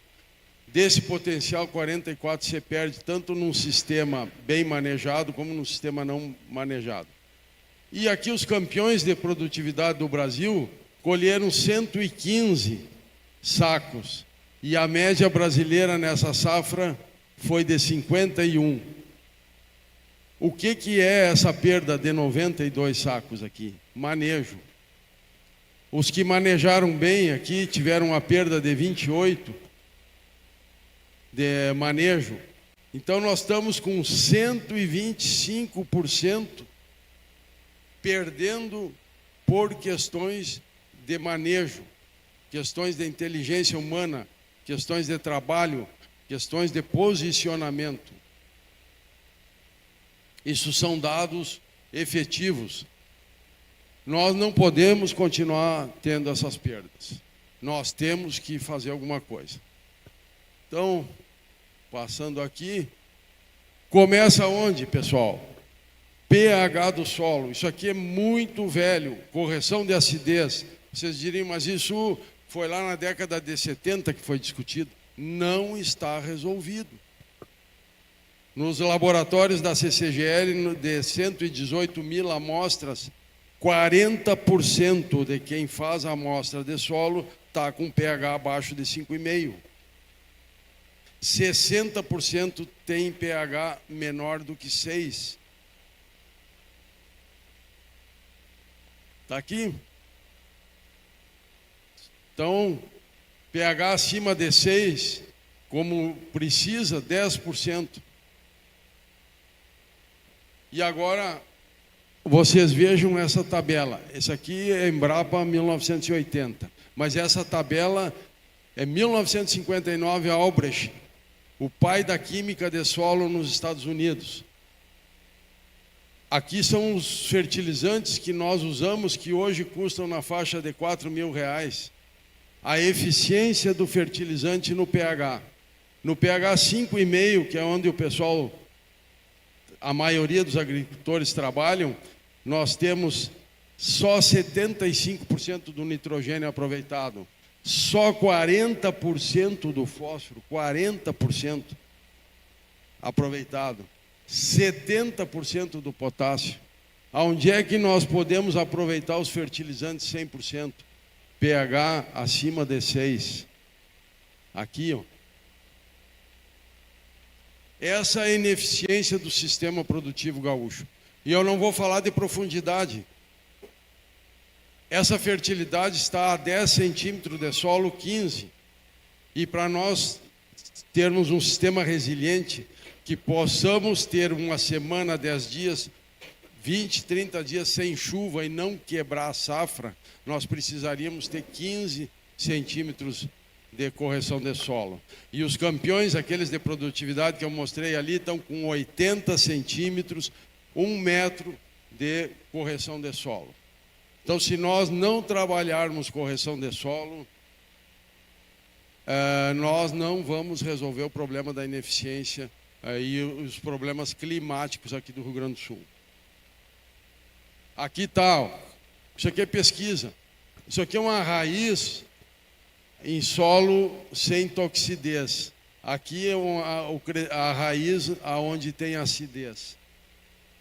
desse potencial 44 se perde tanto num sistema bem manejado como num sistema não manejado. E aqui os campeões de produtividade do Brasil colheram 115 sacos. E a média brasileira nessa safra foi de 51. O que é essa perda de 92 sacos aqui? Manejo. Os que manejaram bem aqui tiveram uma perda de 28 de manejo. Então nós estamos com 125% perdendo por questões de manejo, questões de inteligência humana, questões de trabalho, questões de posicionamento. Isso são dados efetivos. Nós não podemos continuar tendo essas perdas. Nós temos que fazer alguma coisa. Então, passando aqui, começa onde, pessoal? pH do solo. Isso aqui é muito velho. Correção de acidez. Vocês diriam, mas isso foi lá na década de 70 que foi discutido. Não está resolvido. Nos laboratórios da CCGL, de 118 mil amostras, 40% de quem faz a amostra de solo está com pH abaixo de 5,5. 60% tem pH menor do que 6. Está aqui? Então, pH acima de 6, como precisa, 10%. E agora, vocês vejam essa tabela. Esse aqui é Embrapa 1980. Mas essa tabela é 1959, Albrecht, o pai da química de solo nos Estados Unidos. Aqui são os fertilizantes que nós usamos, que hoje custam na faixa de R$4.000. A eficiência do fertilizante no pH. No pH 5,5, que é onde o pessoal, a maioria dos agricultores trabalham, nós temos só 75% do nitrogênio aproveitado. Só 40% do fósforo, 40% aproveitado. 70% do potássio. Aonde é que nós podemos aproveitar os fertilizantes 100%? pH acima de 6. Aqui, ó. Essa é a ineficiência do sistema produtivo gaúcho. E eu não vou falar de profundidade. Essa fertilidade está a 10 centímetros de solo, 15. E para nós termos um sistema resiliente, que possamos ter uma semana, 10 dias, 20, 30 dias sem chuva e não quebrar a safra, nós precisaríamos ter 15 centímetros de correção de solo. E os campeões, aqueles de produtividade que eu mostrei ali, estão com 80 centímetros, 1 metro de correção de solo. Então, se nós não trabalharmos correção de solo, nós não vamos resolver o problema da ineficiência e os problemas climáticos aqui do Rio Grande do Sul. Aqui está, isso aqui é pesquisa. Isso aqui é uma raiz em solo sem toxidez. Aqui é a raiz onde tem acidez.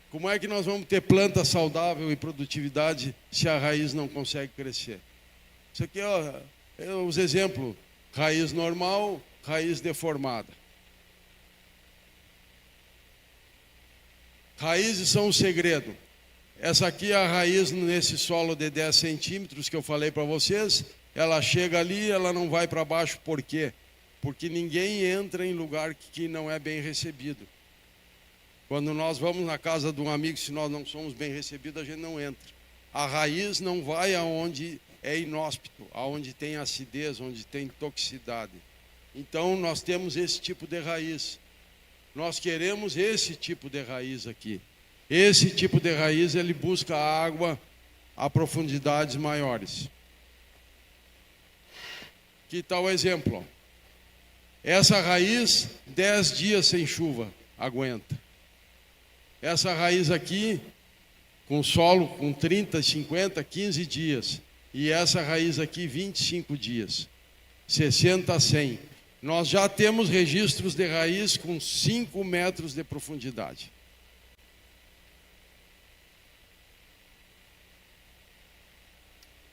Como é que nós vamos ter planta saudável e produtividade se a raiz não consegue crescer? Isso aqui é os exemplos. Raiz normal, raiz deformada. Raízes são o segredo. Essa aqui é a raiz nesse solo de 10 centímetros que eu falei para vocês. Ela chega ali, ela não vai para baixo. Por quê? Porque ninguém entra em lugar que não é bem recebido. Quando nós vamos na casa de um amigo, se nós não somos bem recebidos, a gente não entra. A raiz não vai aonde é inóspito, aonde tem acidez, onde tem toxicidade. Então, nós temos esse tipo de raiz. Nós queremos esse tipo de raiz aqui. Esse tipo de raiz, ele busca água a profundidades maiores. Que tal exemplo? Ó. Essa raiz, 10 dias sem chuva, aguenta. Essa raiz aqui, com solo com 30, 50, 15 dias. E essa raiz aqui, 25 dias. 60 a 100. Nós já temos registros de raiz com 5 metros de profundidade.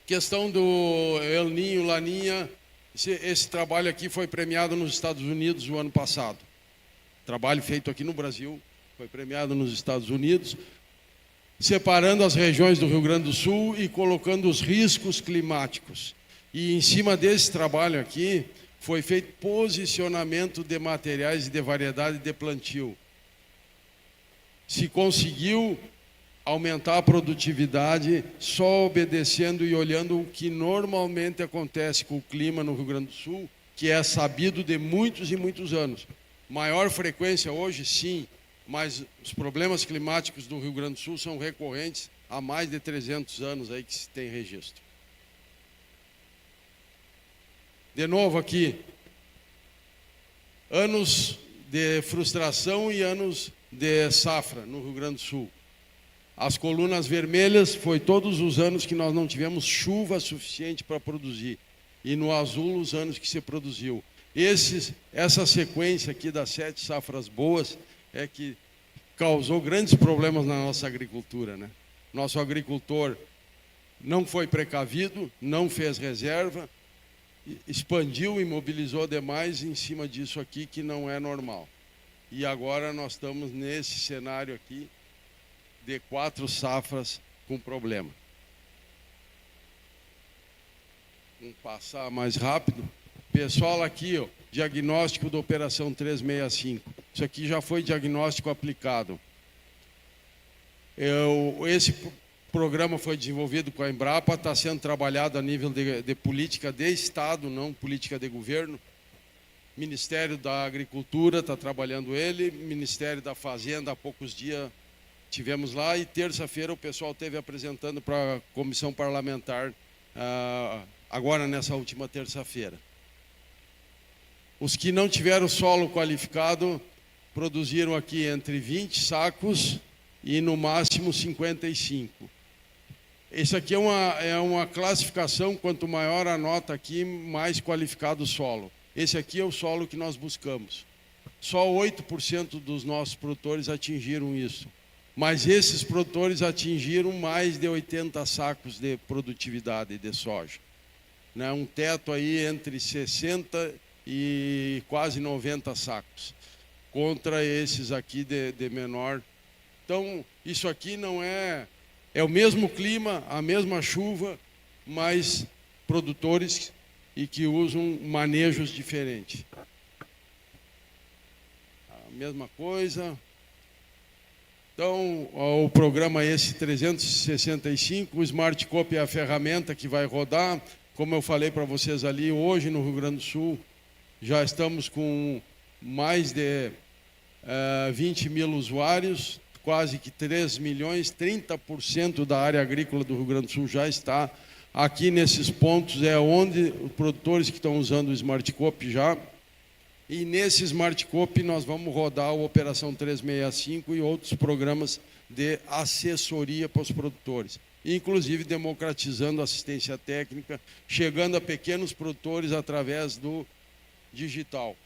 Questão do El Niño, Laninha, esse trabalho aqui foi premiado nos Estados Unidos o ano passado. Trabalho feito aqui no Brasil, foi premiado nos Estados Unidos, separando as regiões do Rio Grande do Sul e colocando os riscos climáticos. E em cima desse trabalho aqui, foi feito posicionamento de materiais e de variedade de plantio. Se conseguiu aumentar a produtividade só obedecendo e olhando o que normalmente acontece com o clima no Rio Grande do Sul, que é sabido de muitos e muitos anos. Maior frequência hoje, sim, mas os problemas climáticos do Rio Grande do Sul são recorrentes há mais de 300 anos aí que se tem registro. De novo aqui, anos de frustração e anos de safra no Rio Grande do Sul. As colunas vermelhas foi todos os anos que nós não tivemos chuva suficiente para produzir. E no azul os anos que se produziu. Essa sequência aqui das 7 safras boas é que causou grandes problemas na nossa agricultura, né? Nosso agricultor não foi precavido, não fez reserva, expandiu e mobilizou demais em cima disso aqui que não é normal. E agora nós estamos nesse cenário aqui de 4 safras com problema. Vamos passar mais rápido. Pessoal aqui, ó, diagnóstico da Operação 365. Isso aqui já foi diagnóstico aplicado. Esse programa foi desenvolvido com a Embrapa, está sendo trabalhado a nível de política de Estado, não política de governo. Ministério da Agricultura está trabalhando ele, Ministério da Fazenda, há poucos dias tivemos lá, e terça-feira o pessoal esteve apresentando para a comissão parlamentar, agora nessa última terça-feira. Os que não tiveram solo qualificado produziram aqui entre 20 sacos e no máximo 55. Isso aqui é uma classificação, quanto maior a nota aqui, mais qualificado o solo. Esse aqui é o solo que nós buscamos. Só 8% dos nossos produtores atingiram isso. Mas esses produtores atingiram mais de 80 sacos de produtividade de soja. Né? Um teto aí entre 60 e quase 90 sacos, contra esses aqui de menor. Então, isso aqui não é o mesmo clima, a mesma chuva, mas produtores e que usam manejos diferentes. A mesma coisa. Então, o programa esse 365, o Smart Copy é a ferramenta que vai rodar. Como eu falei para vocês ali, hoje no Rio Grande do Sul, já estamos com mais de 20 mil usuários, quase que 3 milhões, 30% da área agrícola do Rio Grande do Sul já está aqui nesses pontos, é onde os produtores que estão usando o Smart Copy já. E nesse Smart Copy nós vamos rodar a Operação 365 e outros programas de assessoria para os produtores, inclusive democratizando a assistência técnica, chegando a pequenos produtores através do digital.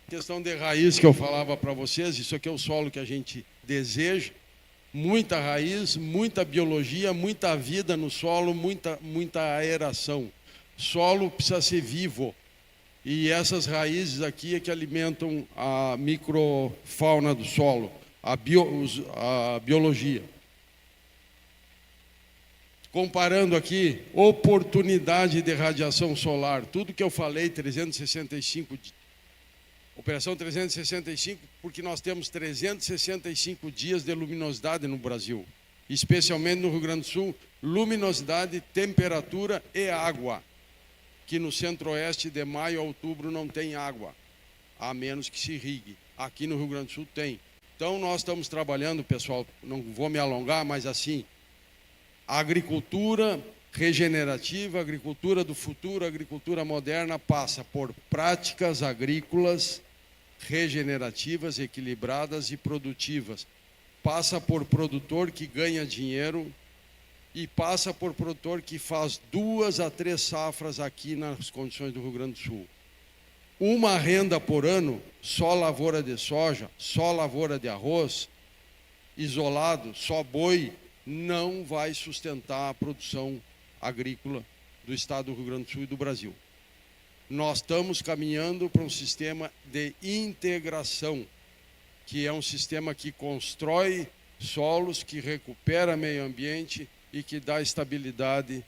Questão de raiz que eu falava para vocês, isso aqui é o solo que a gente deseja, muita raiz, muita biologia, muita vida no solo, muita aeração. Solo precisa ser vivo, e essas raízes aqui é que alimentam a microfauna do solo, a biologia. Comparando aqui, oportunidade de radiação solar, tudo que eu falei, 365, Operação 365, porque nós temos 365 dias de luminosidade no Brasil, especialmente no Rio Grande do Sul, luminosidade, temperatura e água, que no centro-oeste de maio a outubro não tem água, a menos que se irrigue. Aqui no Rio Grande do Sul tem. Então, nós estamos trabalhando, pessoal, não vou me alongar, mas assim, a agricultura regenerativa, a agricultura do futuro, a agricultura moderna passa por práticas agrícolas regenerativas, equilibradas e produtivas. Passa por produtor que ganha dinheiro e passa por produtor que faz 2 a 3 safras aqui nas condições do Rio Grande do Sul. Uma renda por ano, só lavoura de soja, só lavoura de arroz, isolado, só boi, não vai sustentar a produção agrícola do estado do Rio Grande do Sul e do Brasil. Nós estamos caminhando para um sistema de integração, que é um sistema que constrói solos, que recupera meio ambiente e que dá estabilidade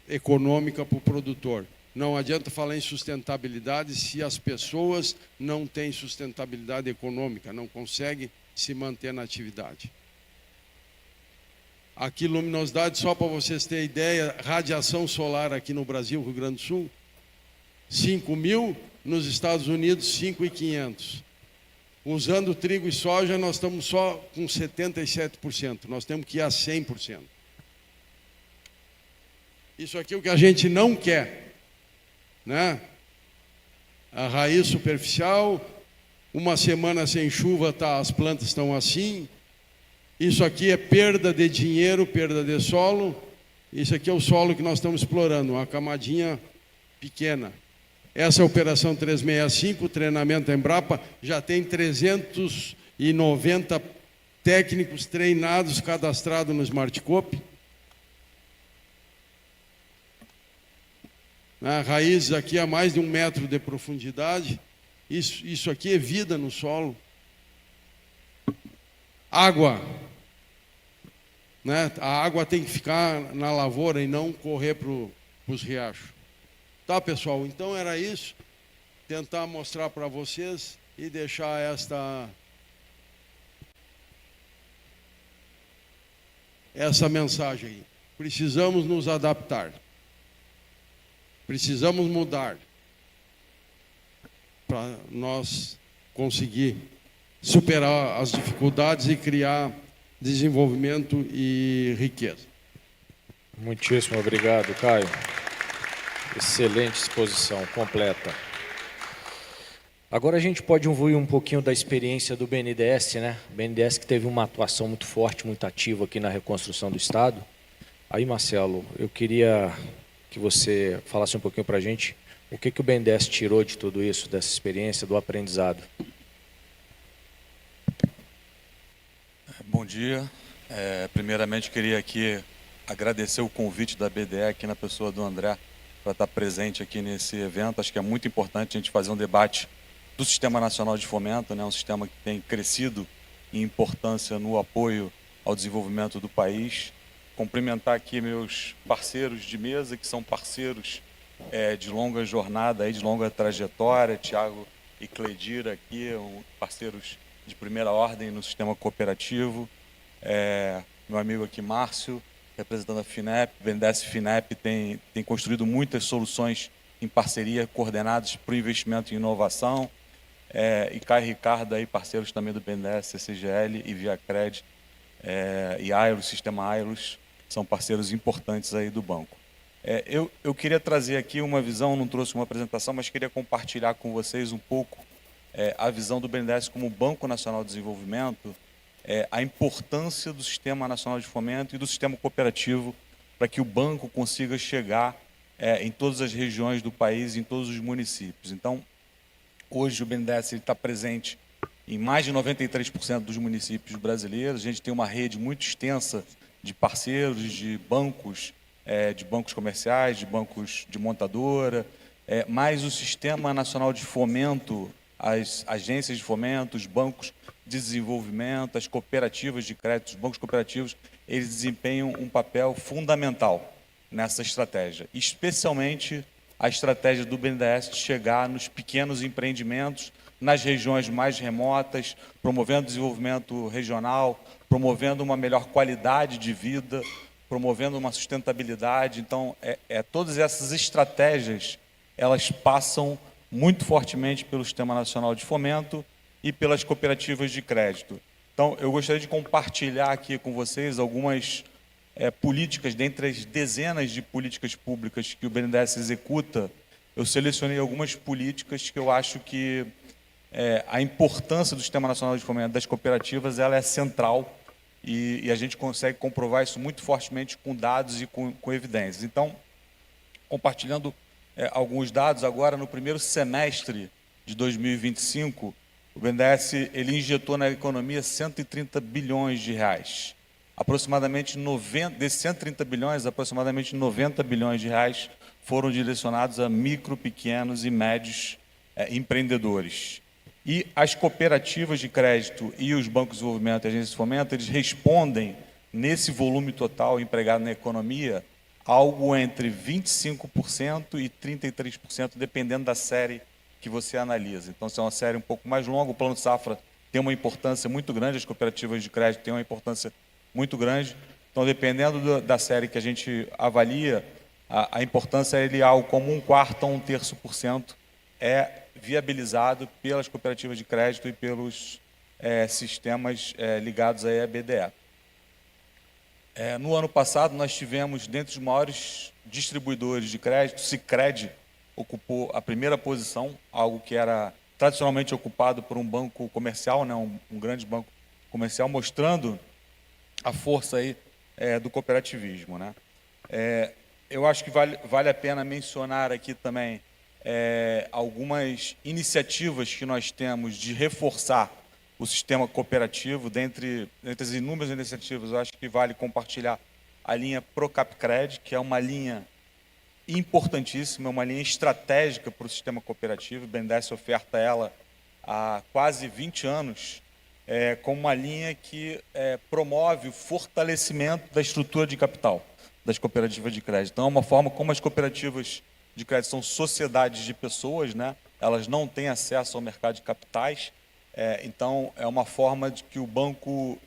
econômica para o produtor. Não adianta falar em sustentabilidade se as pessoas não têm sustentabilidade econômica, não conseguem se manter na atividade. Aqui, luminosidade, só para vocês terem ideia, radiação solar aqui no Brasil, Rio Grande do Sul, 5.000, nos Estados Unidos, 5.500. Usando trigo e soja, nós estamos só com 77%, nós temos que ir a 100%. Isso aqui é o que a gente não quer, né? A raiz superficial, uma semana sem chuva, as plantas estão assim. Isso aqui é perda de dinheiro, perda de solo. Isso aqui é o solo que nós estamos explorando, uma camadinha pequena. Essa é a Operação 365, o treinamento da Embrapa, já tem 390 técnicos treinados, cadastrados no Smartcope. Raízes aqui a mais de 1 metro de profundidade. Isso aqui é vida no solo. Água. Né? A água tem que ficar na lavoura e não correr para os riachos. Tá, pessoal? Então era isso. Tentar mostrar para vocês e deixar essa mensagem aí. Precisamos nos adaptar. Precisamos mudar para nós conseguir superar as dificuldades e criar desenvolvimento e riqueza. Muitíssimo obrigado, Caio. Excelente exposição, completa. Agora a gente pode ouvir um pouquinho da experiência do BNDES, né? O BNDES que teve uma atuação muito forte, muito ativa aqui na reconstrução do Estado. Aí, Marcelo, eu queria que você falasse um pouquinho para a gente o que o BNDES tirou de tudo isso, dessa experiência, do aprendizado. Bom dia. Primeiramente, queria aqui agradecer o convite da BDE aqui na pessoa do André para estar presente aqui nesse evento. Acho que é muito importante a gente fazer um debate do Sistema Nacional de Fomento, né? Um sistema que tem crescido em importância no apoio ao desenvolvimento do país. Cumprimentar aqui meus parceiros de mesa, que são parceiros de longa jornada, de longa trajetória, Tiago e Cledir aqui, parceiros de primeira ordem no sistema cooperativo. Meu amigo aqui, Márcio, representando a FINEP, o BNDES FINEP tem construído muitas soluções em parceria, coordenadas para o investimento em inovação. E Caio e Ricardo, aí, parceiros também do BNDES, CCGL e ViaCred, e Ailos, Sistema Ailos, são parceiros importantes aí do banco. Eu queria trazer aqui uma visão, não trouxe uma apresentação, mas queria compartilhar com vocês um pouco a visão do BNDES como Banco Nacional de Desenvolvimento, a importância do Sistema Nacional de Fomento e do sistema cooperativo para que o banco consiga chegar em todas as regiões do país, em todos os municípios. Então, hoje o BNDES está presente em mais de 93% dos municípios brasileiros. A gente tem uma rede muito extensa de parceiros, de bancos comerciais, de bancos de montadora, mas o Sistema Nacional de Fomento, as agências de fomento, os bancos de desenvolvimento, as cooperativas de crédito, os bancos cooperativos, eles desempenham um papel fundamental nessa estratégia, especialmente a estratégia do BNDES de chegar nos pequenos empreendimentos, nas regiões mais remotas, promovendo desenvolvimento regional, promovendo uma melhor qualidade de vida, promovendo uma sustentabilidade. Então, todas essas estratégias, elas passam muito fortemente pelo Sistema Nacional de Fomento e pelas cooperativas de crédito. Então, eu gostaria de compartilhar aqui com vocês algumas políticas, dentre as dezenas de políticas públicas que o BNDES executa. Eu selecionei algumas políticas que eu acho que a importância do Sistema Nacional de Fomento das Cooperativas ela é central e a gente consegue comprovar isso muito fortemente com dados e com evidências. Então, compartilhando alguns dados, agora no primeiro semestre de 2025, o BNDES ele injetou na economia 130 bilhões de reais. Aproximadamente 90, desses 130 bilhões, aproximadamente 90 bilhões de reais foram direcionados a micro, pequenos e médios empreendedores. E as cooperativas de crédito e os bancos de desenvolvimento e agências de fomento, eles respondem, nesse volume total empregado na economia, algo entre 25% e 33%, dependendo da série que você analisa. Então, se é uma série um pouco mais longa, o Plano Safra tem uma importância muito grande, as cooperativas de crédito têm uma importância muito grande. Então, dependendo da série que a gente avalia, a importância é algo como 1/4 a 1/3% é viabilizado pelas cooperativas de crédito e pelos sistemas ligados à BDE. No ano passado, nós tivemos, dentre os maiores distribuidores de crédito, o Sicredi ocupou a primeira posição, algo que era tradicionalmente ocupado por um banco comercial, né, um grande banco comercial, mostrando a força aí, do cooperativismo, né? Eu acho que vale a pena mencionar aqui também algumas iniciativas que nós temos de reforçar o sistema cooperativo. Dentre as inúmeras iniciativas, eu acho que vale compartilhar a linha Procapcred, que é uma linha importantíssima, uma linha estratégica para o sistema cooperativo. O BNDES oferta ela há quase 20 anos, como uma linha que promove o fortalecimento da estrutura de capital das cooperativas de crédito. Então, é uma forma como as cooperativas de crédito são sociedades de pessoas, né? Elas não têm acesso ao mercado de capitais, então é uma forma de que o banco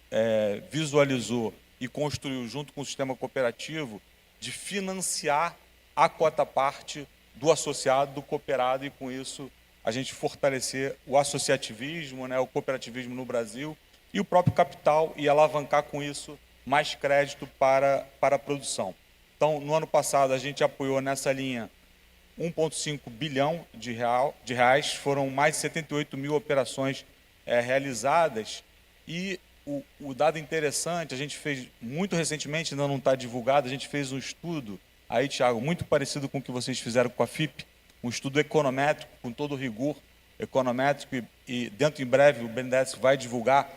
visualizou e construiu junto com o sistema cooperativo de financiar a quota-parte do associado, do cooperado, e com isso a gente fortalecer o associativismo, né, o cooperativismo no Brasil e o próprio capital, e alavancar com isso mais crédito para a produção. Então, no ano passado, a gente apoiou nessa linha 1,5 bilhão de reais, foram mais de 78 mil operações realizadas, e o dado interessante, a gente fez muito recentemente, ainda não está divulgado, a gente fez um estudo, aí, Thiago, muito parecido com o que vocês fizeram com a FIP, um estudo econométrico, com todo o rigor econométrico, e dentro em breve o BNDES vai divulgar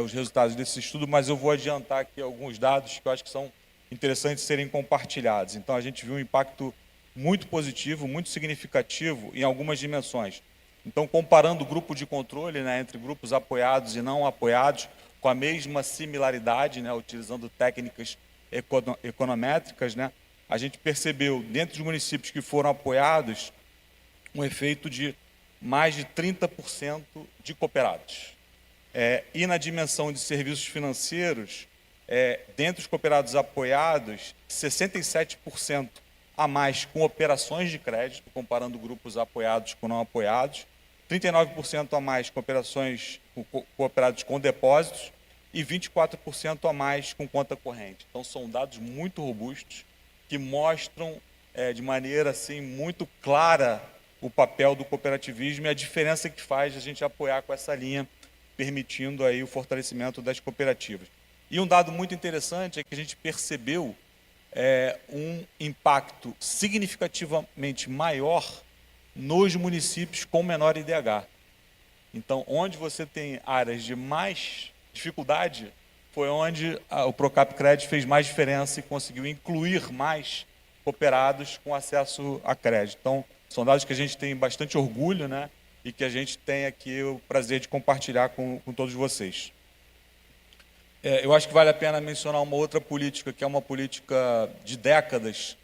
os resultados desse estudo, mas eu vou adiantar aqui alguns dados que eu acho que são interessantes serem compartilhados. Então, a gente viu um impacto muito positivo, muito significativo em algumas dimensões. Então, comparando o grupo de controle, né, entre grupos apoiados e não apoiados, com a mesma similaridade, né, utilizando técnicas econométricas, né, a gente percebeu, dentro dos municípios que foram apoiados, um efeito de mais de 30% de cooperados. E na dimensão de serviços financeiros, dentre os cooperados apoiados, 67% a mais com operações de crédito, comparando grupos apoiados com não apoiados, 39% a mais com operações cooperados com depósitos e 24% a mais com conta corrente. Então, são dados muito robustos que mostram de maneira assim, muito clara o papel do cooperativismo e a diferença que faz a gente apoiar com essa linha, permitindo aí o fortalecimento das cooperativas. E um dado muito interessante é que a gente percebeu um impacto significativamente maior nos municípios com menor IDH. Então, onde você tem áreas de mais dificuldade, foi onde o Procapcred fez mais diferença e conseguiu incluir mais cooperados com acesso a crédito. Então, são dados que a gente tem bastante orgulho, né, e que a gente tem aqui o prazer de compartilhar com todos vocês. Eu acho que vale a pena mencionar uma outra política, que é uma política de décadas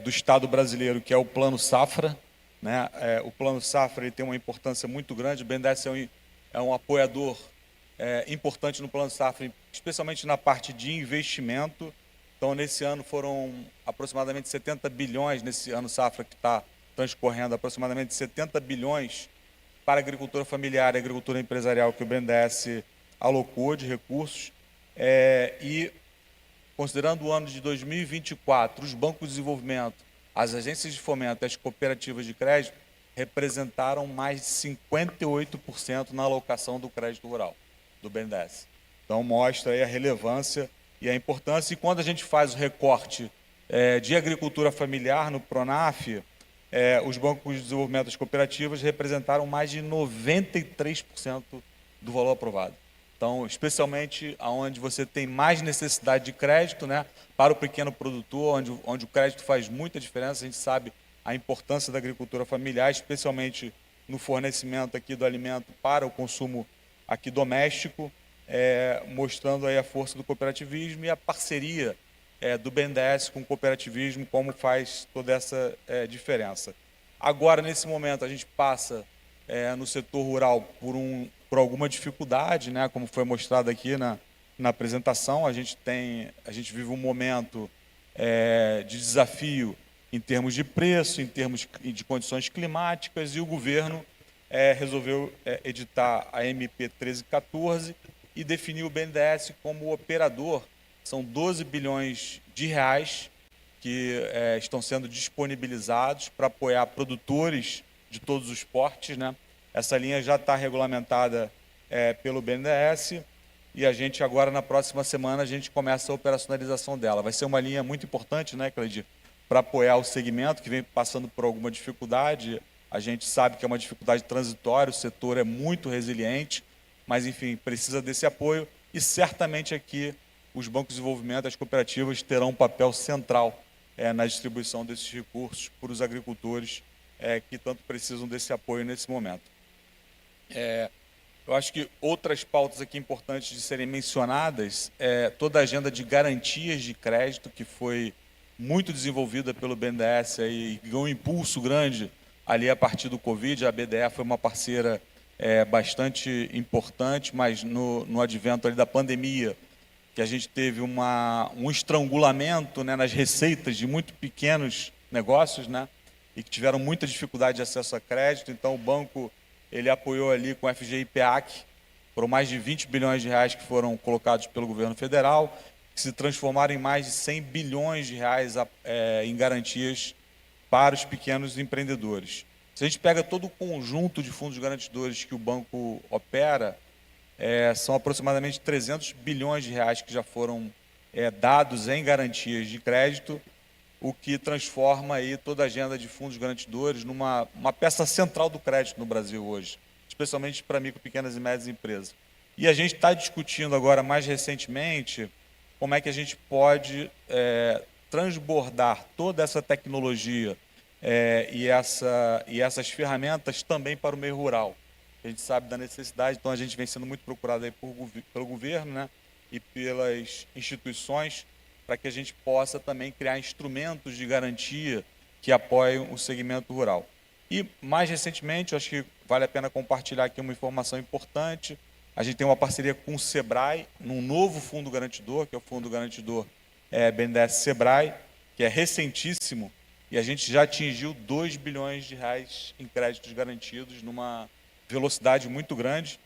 do Estado brasileiro, que é o Plano Safra, né? O Plano Safra ele tem uma importância muito grande, o BNDES é um apoiador importante no Plano Safra, especialmente na parte de investimento. Então, nesse ano foram aproximadamente 70 bilhões, nesse ano Safra que está transcorrendo, aproximadamente 70 bilhões para a agricultura familiar e agricultura empresarial que o BNDES alocou de recursos. E, considerando o ano de 2024, os bancos de desenvolvimento, as agências de fomento e as cooperativas de crédito representaram mais de 58% na alocação do crédito rural do BNDES. Então, mostra aí a relevância e a importância. E quando a gente faz o recorte de agricultura familiar no PRONAF, os bancos de desenvolvimento das cooperativas representaram mais de 93% do valor aprovado. Então, especialmente onde você tem mais necessidade de crédito, né, para o pequeno produtor, onde o crédito faz muita diferença. A gente sabe a importância da agricultura familiar, especialmente no fornecimento aqui do alimento para o consumo aqui doméstico, mostrando aí a força do cooperativismo e a parceria do BNDES com o cooperativismo, como faz toda essa diferença. Agora, nesse momento, a gente passa no setor rural por alguma dificuldade, né, como foi mostrado aqui na apresentação. A gente vive um momento de desafio em termos de preço, em termos de condições climáticas, e o governo resolveu editar a MP 1314 e definir o BNDES como operador. São 12 bilhões de reais que estão sendo disponibilizados para apoiar produtores de todos os portes, né? Essa linha já está regulamentada pelo BNDES e a gente agora, na próxima semana, a gente começa a operacionalização dela. Vai ser uma linha muito importante, né, Cleidir, para apoiar o segmento que vem passando por alguma dificuldade. A gente sabe que é uma dificuldade transitória, o setor é muito resiliente, mas, enfim, precisa desse apoio e certamente aqui os bancos de desenvolvimento, as cooperativas terão um papel central na distribuição desses recursos para os agricultores que tanto precisam desse apoio nesse momento. Eu acho que outras pautas aqui importantes de serem mencionadas toda a agenda de garantias de crédito, que foi muito desenvolvida pelo BNDES e ganhou um impulso grande ali a partir do Covid. A BDE foi uma parceira bastante importante, mas no advento ali da pandemia, que a gente teve um estrangulamento, né, nas receitas de muito pequenos negócios, né, e que tiveram muita dificuldade de acesso a crédito. Então, o banco ele apoiou ali com o FGI-PEAC, foram mais de 20 bilhões de reais que foram colocados pelo governo federal, que se transformaram em mais de 100 bilhões de reais em garantias para os pequenos empreendedores. Se a gente pega todo o conjunto de fundos garantidores que o banco opera, são aproximadamente 300 bilhões de reais que já foram dados em garantias de crédito, o que transforma aí toda a agenda de fundos garantidores numa peça central do crédito no Brasil hoje, especialmente para micro, pequenas e médias empresas. E a gente está discutindo agora, mais recentemente, como é que a gente pode transbordar toda essa tecnologia e essas ferramentas também para o meio rural. A gente sabe da necessidade, então a gente vem sendo muito procurado aí pelo governo, né, e pelas instituições, para que a gente possa também criar instrumentos de garantia que apoiem o segmento rural. E, mais recentemente, eu acho que vale a pena compartilhar aqui uma informação importante. A gente tem uma parceria com o SEBRAE, num novo fundo garantidor, que é o Fundo Garantidor BNDES SEBRAE, que é recentíssimo, e a gente já atingiu 2 bilhões de reais em créditos garantidos, numa velocidade muito grande.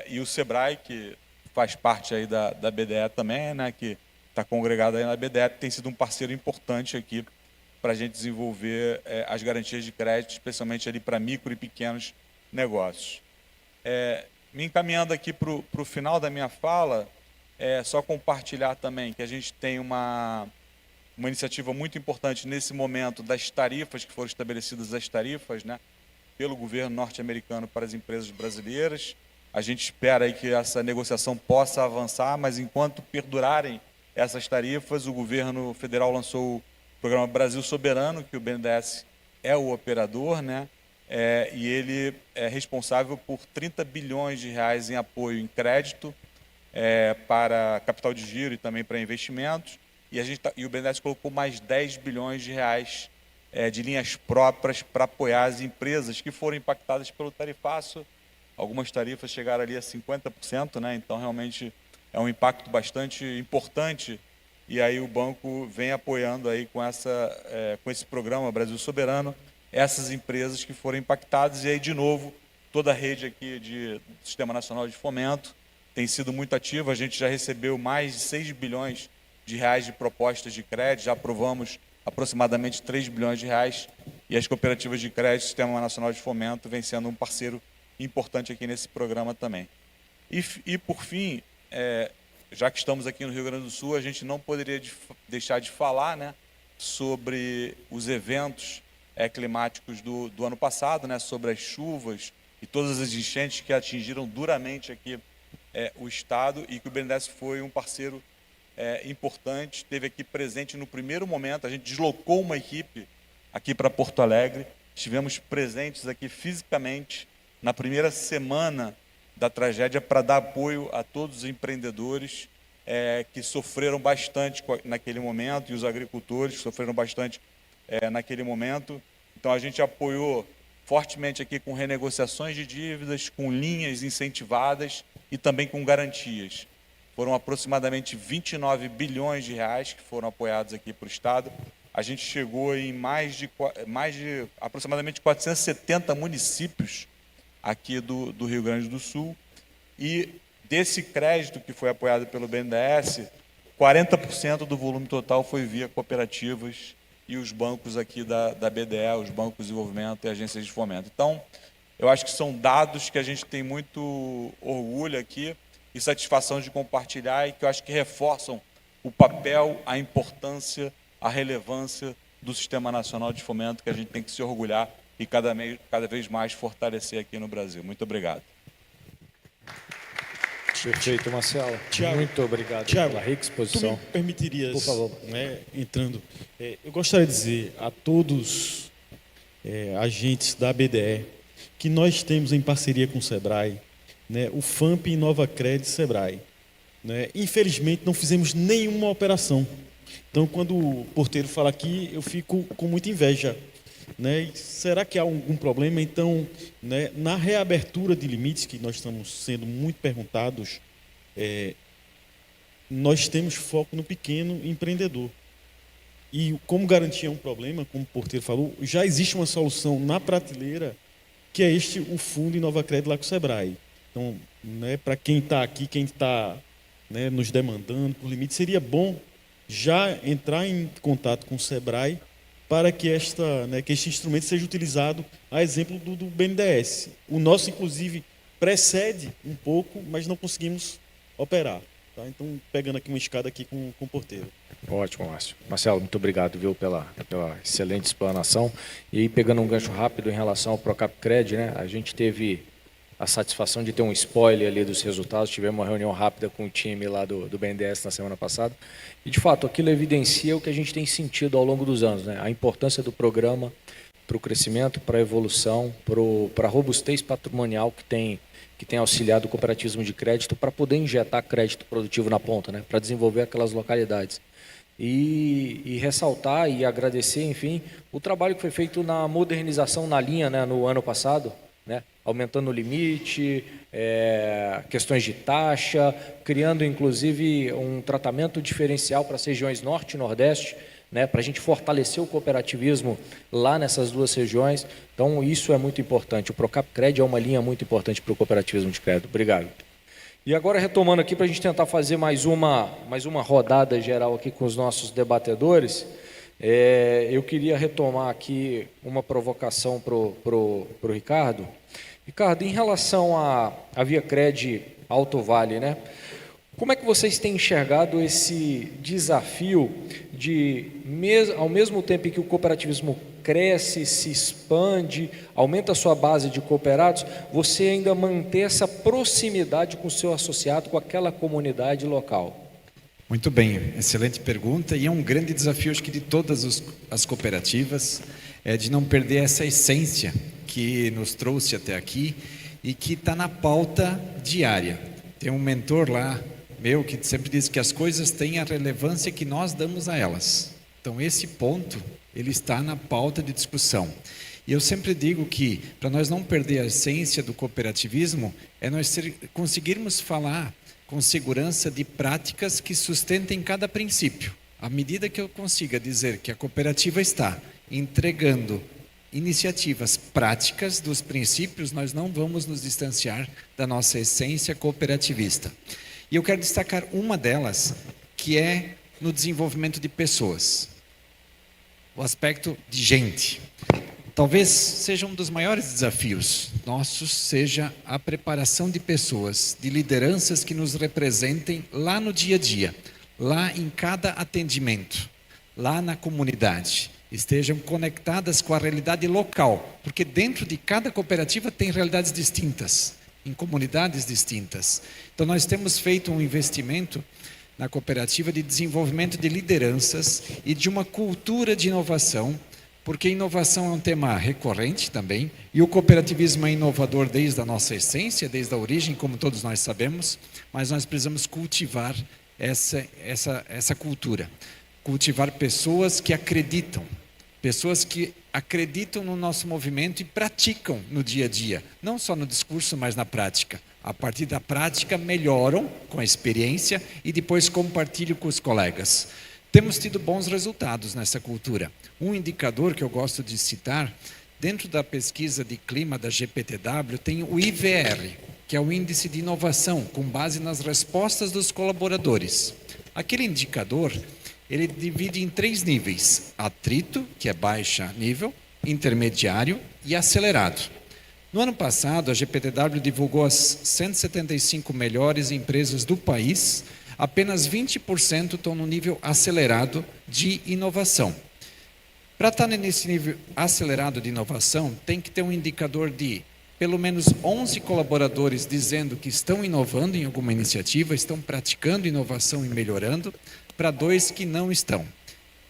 E o SEBRAE, que faz parte aí da BDE também, né, que está congregado aí na BDE, tem sido um parceiro importante aqui para a gente desenvolver as garantias de crédito, especialmente ali para micro e pequenos negócios. Me encaminhando aqui para o final da minha fala, só compartilhar também que a gente tem uma iniciativa muito importante nesse momento das tarifas, que foram estabelecidas as tarifas, né, pelo governo norte-americano para as empresas brasileiras. A gente espera aí que essa negociação possa avançar, mas enquanto perdurarem essas tarifas, o governo federal lançou o programa Brasil Soberano, que o BNDES é o operador, né? E ele é responsável por 30 bilhões de reais em apoio em crédito para capital de giro e também para investimentos. E o BNDES colocou mais 10 bilhões de reais de linhas próprias para apoiar as empresas que foram impactadas pelo tarifaço. Algumas tarifas chegaram ali a 50%, né? Então, realmente, é um impacto bastante importante, e aí o banco vem apoiando aí com esse programa Brasil Soberano, essas empresas que foram impactadas. E aí, de novo, toda a rede aqui do Sistema Nacional de Fomento tem sido muito ativa. A gente já recebeu mais de 6 bilhões de reais de propostas de crédito, já aprovamos aproximadamente 3 bilhões de reais, e as cooperativas de crédito do Sistema Nacional de Fomento vem sendo um parceiro importante aqui nesse programa também. E por fim, já que estamos aqui no Rio Grande do Sul, a gente não poderia deixar de falar, né, sobre os eventos climáticos do ano passado, né, sobre as chuvas e todas as enchentes que atingiram duramente aqui o Estado, e que o BNDES foi um parceiro importante, esteve aqui presente no primeiro momento. A gente deslocou uma equipe aqui para Porto Alegre, estivemos presentes aqui fisicamente na primeira semana da tragédia para dar apoio a todos os empreendedores que sofreram bastante naquele momento, e os agricultores que sofreram bastante naquele momento. Então a gente apoiou fortemente aqui com renegociações de dívidas, com linhas incentivadas e também com garantias. Foram aproximadamente 29 bilhões de reais que foram apoiados aqui para o Estado. A gente chegou em mais de aproximadamente 470 municípios aqui do Rio Grande do Sul. E desse crédito que foi apoiado pelo BNDES, 40% do volume total foi via cooperativas e os bancos aqui da BDE, os bancos de desenvolvimento e agências de fomento. Então, eu acho que são dados que a gente tem muito orgulho aqui e satisfação de compartilhar, e que eu acho que reforçam o papel, a importância, a relevância do Sistema Nacional de Fomento, que a gente tem que se orgulhar e cada vez mais fortalecer aqui no Brasil. Muito obrigado. Perfeito, Marcelo. Tiago, muito obrigado pela rica exposição. Tu me permitirias, por favor, entrando, eu gostaria de dizer a todos agentes da BDE que nós temos em parceria com o SEBRAE, né, o FAMP e Nova Crédito SEBRAE. Né? Infelizmente, não fizemos nenhuma operação. Então, quando o porteiro fala aqui, eu fico com muita inveja. Né? E será que há algum problema? Então, né, na reabertura de limites, que nós estamos sendo muito perguntados, nós temos foco no pequeno empreendedor. E como garantia um problema, como o porteiro falou, já existe uma solução na prateleira, que é o Fundo Nova Crédito lá com o SEBRAE. Então, né, para quem está aqui, quem está, né, nos demandando por limite, seria bom já entrar em contato com o SEBRAE para que este instrumento seja utilizado a exemplo do BNDES. O nosso, inclusive, precede um pouco, mas não conseguimos operar. Tá? Então, pegando aqui uma escada aqui com o porteiro. Ótimo, Márcio. Marcelo, muito obrigado, viu, pela excelente explanação. E aí, pegando um gancho rápido em relação ao Procapcred, né, a gente teve a satisfação de ter um spoiler ali dos resultados. Tivemos uma reunião rápida com o time lá do BNDES na semana passada. E, de fato, aquilo evidencia o que a gente tem sentido ao longo dos anos, né? A importância do programa para o crescimento, para a evolução, para a robustez patrimonial que tem auxiliado o cooperativismo de crédito para poder injetar crédito produtivo na ponta, né? Para desenvolver aquelas localidades. E ressaltar e agradecer, enfim, o trabalho que foi feito na modernização na linha, né, no ano passado, né, aumentando o limite, questões de taxa, criando inclusive um tratamento diferencial para as regiões Norte e Nordeste, né, para a gente fortalecer o cooperativismo lá nessas duas regiões. Então, isso é muito importante. O Procapcred é uma linha muito importante para o cooperativismo de crédito. Obrigado. E agora, retomando aqui, para a gente tentar fazer mais uma rodada geral aqui com os nossos debatedores, eu queria retomar aqui uma provocação para o Ricardo. Ricardo, em relação à ViaCred Alto Vale, né? Como é que vocês têm enxergado esse desafio de, ao mesmo tempo que o cooperativismo cresce, se expande, aumenta a sua base de cooperados, você ainda manter essa proximidade com o seu associado, com aquela comunidade local? Muito bem, excelente pergunta, e é um grande desafio, acho que de todas as cooperativas, de não perder essa essência que nos trouxe até aqui e que está na pauta diária. Tem um mentor lá, meu, que sempre diz que as coisas têm a relevância que nós damos a elas. Então, esse ponto, ele está na pauta de discussão. E eu sempre digo que, para nós não perder a essência do cooperativismo, é nós conseguirmos falar com segurança de práticas que sustentem cada princípio. À medida que eu consiga dizer que a cooperativa está entregando iniciativas práticas dos princípios, nós não vamos nos distanciar da nossa essência cooperativista. E eu quero destacar uma delas, que é no desenvolvimento de pessoas, o aspecto de gente. Talvez seja um dos maiores desafios nossos, seja a preparação de pessoas, de lideranças que nos representem lá no dia a dia, lá em cada atendimento, lá na comunidade, estejam conectadas com a realidade local, porque dentro de cada cooperativa tem realidades distintas, em comunidades distintas. Então nós temos feito um investimento na cooperativa de desenvolvimento de lideranças e de uma cultura de inovação, porque inovação é um tema recorrente também, e o cooperativismo é inovador desde a nossa essência, desde a origem, como todos nós sabemos, mas nós precisamos cultivar essa cultura, cultivar pessoas que acreditam no nosso movimento e praticam no dia a dia, não só no discurso, mas na prática. A partir da prática, melhoram com a experiência e depois compartilham com os colegas. Temos tido bons resultados nessa cultura. Um indicador que eu gosto de citar, dentro da pesquisa de clima da GPTW, tem o IVR, que é o Índice de Inovação, com base nas respostas dos colaboradores. Aquele indicador, ele divide em 3 níveis: atrito, que é baixa nível, intermediário e acelerado. No ano passado, a GPTW divulgou as 175 melhores empresas do país. Apenas 20% estão no nível acelerado de inovação. Para estar nesse nível acelerado de inovação, tem que ter um indicador de pelo menos 11 colaboradores dizendo que estão inovando em alguma iniciativa, estão praticando inovação e melhorando, para 2 que não estão.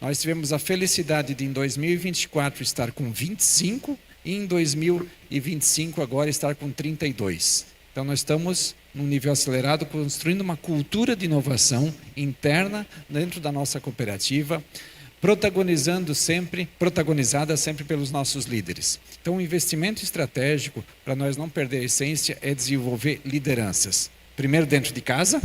Nós tivemos a felicidade de, em 2024, estar com 25 e em 2025, agora, estar com 32. Então, nós estamos num nível acelerado, construindo uma cultura de inovação interna dentro da nossa cooperativa, protagonizada sempre pelos nossos líderes. Então, o investimento estratégico, para nós não perder a essência, é desenvolver lideranças. Primeiro dentro de casa,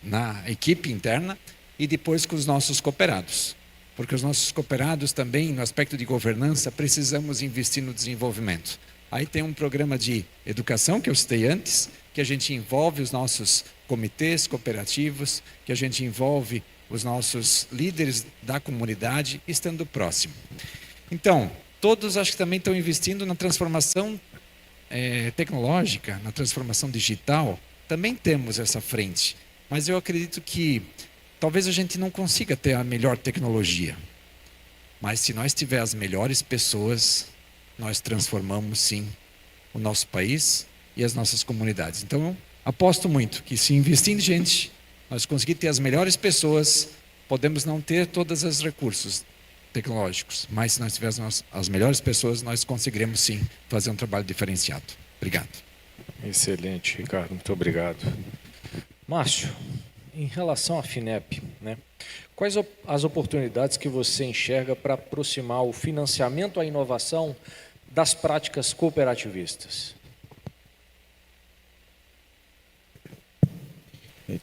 na equipe interna, e depois com os nossos cooperados. Porque os nossos cooperados também, no aspecto de governança, precisamos investir no desenvolvimento. Aí tem um programa de educação, que eu citei antes, que a gente envolve os nossos comitês cooperativos, que a gente envolve os nossos líderes da comunidade, estando próximo. Então, todos acho que também estão investindo na transformação tecnológica, na transformação digital. Também temos essa frente, mas eu acredito que talvez a gente não consiga ter a melhor tecnologia, mas se nós tivermos as melhores pessoas, nós transformamos sim o nosso país e as nossas comunidades. Então, eu aposto muito que, se investir em gente, nós conseguimos ter as melhores pessoas. Podemos não ter todos os recursos tecnológicos, mas se nós tivermos as melhores pessoas, nós conseguiremos sim fazer um trabalho diferenciado. Obrigado. Excelente, Ricardo, muito obrigado. Márcio, em relação à FINEP, quais as oportunidades que você enxerga para aproximar o financiamento à inovação das práticas cooperativistas?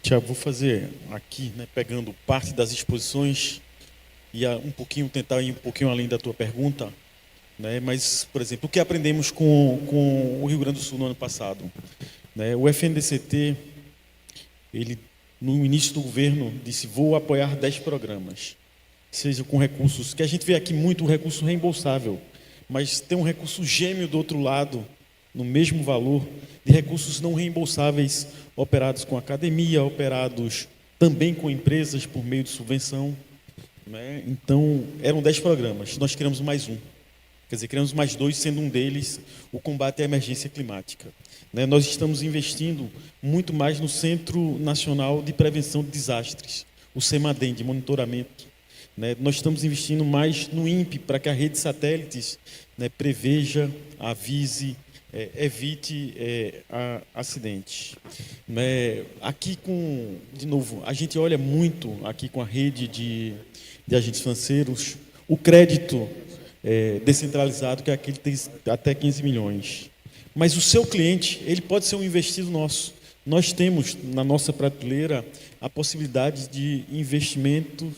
Tiago, vou fazer aqui, pegando parte das exposições e tentar ir um pouquinho além da tua pergunta, mas, por exemplo, o que aprendemos com o Rio Grande do Sul no ano passado? O FNDCT, ele, no início do governo, disse: vou apoiar 10 programas, seja com recursos, que a gente vê aqui muito o recurso reembolsável, mas tem um recurso gêmeo do outro lado, no mesmo valor, de recursos não reembolsáveis, operados com academia, operados também com empresas por meio de subvenção. Então, eram 10 programas, nós criamos mais um. Quer dizer, criamos mais 2, sendo um deles o combate à emergência climática. Nós estamos investindo muito mais no Centro Nacional de Prevenção de Desastres, o CEMADEM, de monitoramento. Nós estamos investindo mais no INPE, para que a rede de satélites preveja, avise, evite acidentes. Aqui, de novo, a gente olha muito aqui com a rede de agentes financeiros, o crédito descentralizado, que é aquele que tem até 15 milhões. Mas o seu cliente, ele pode ser um investido nosso. Nós temos na nossa prateleira a possibilidade de investimento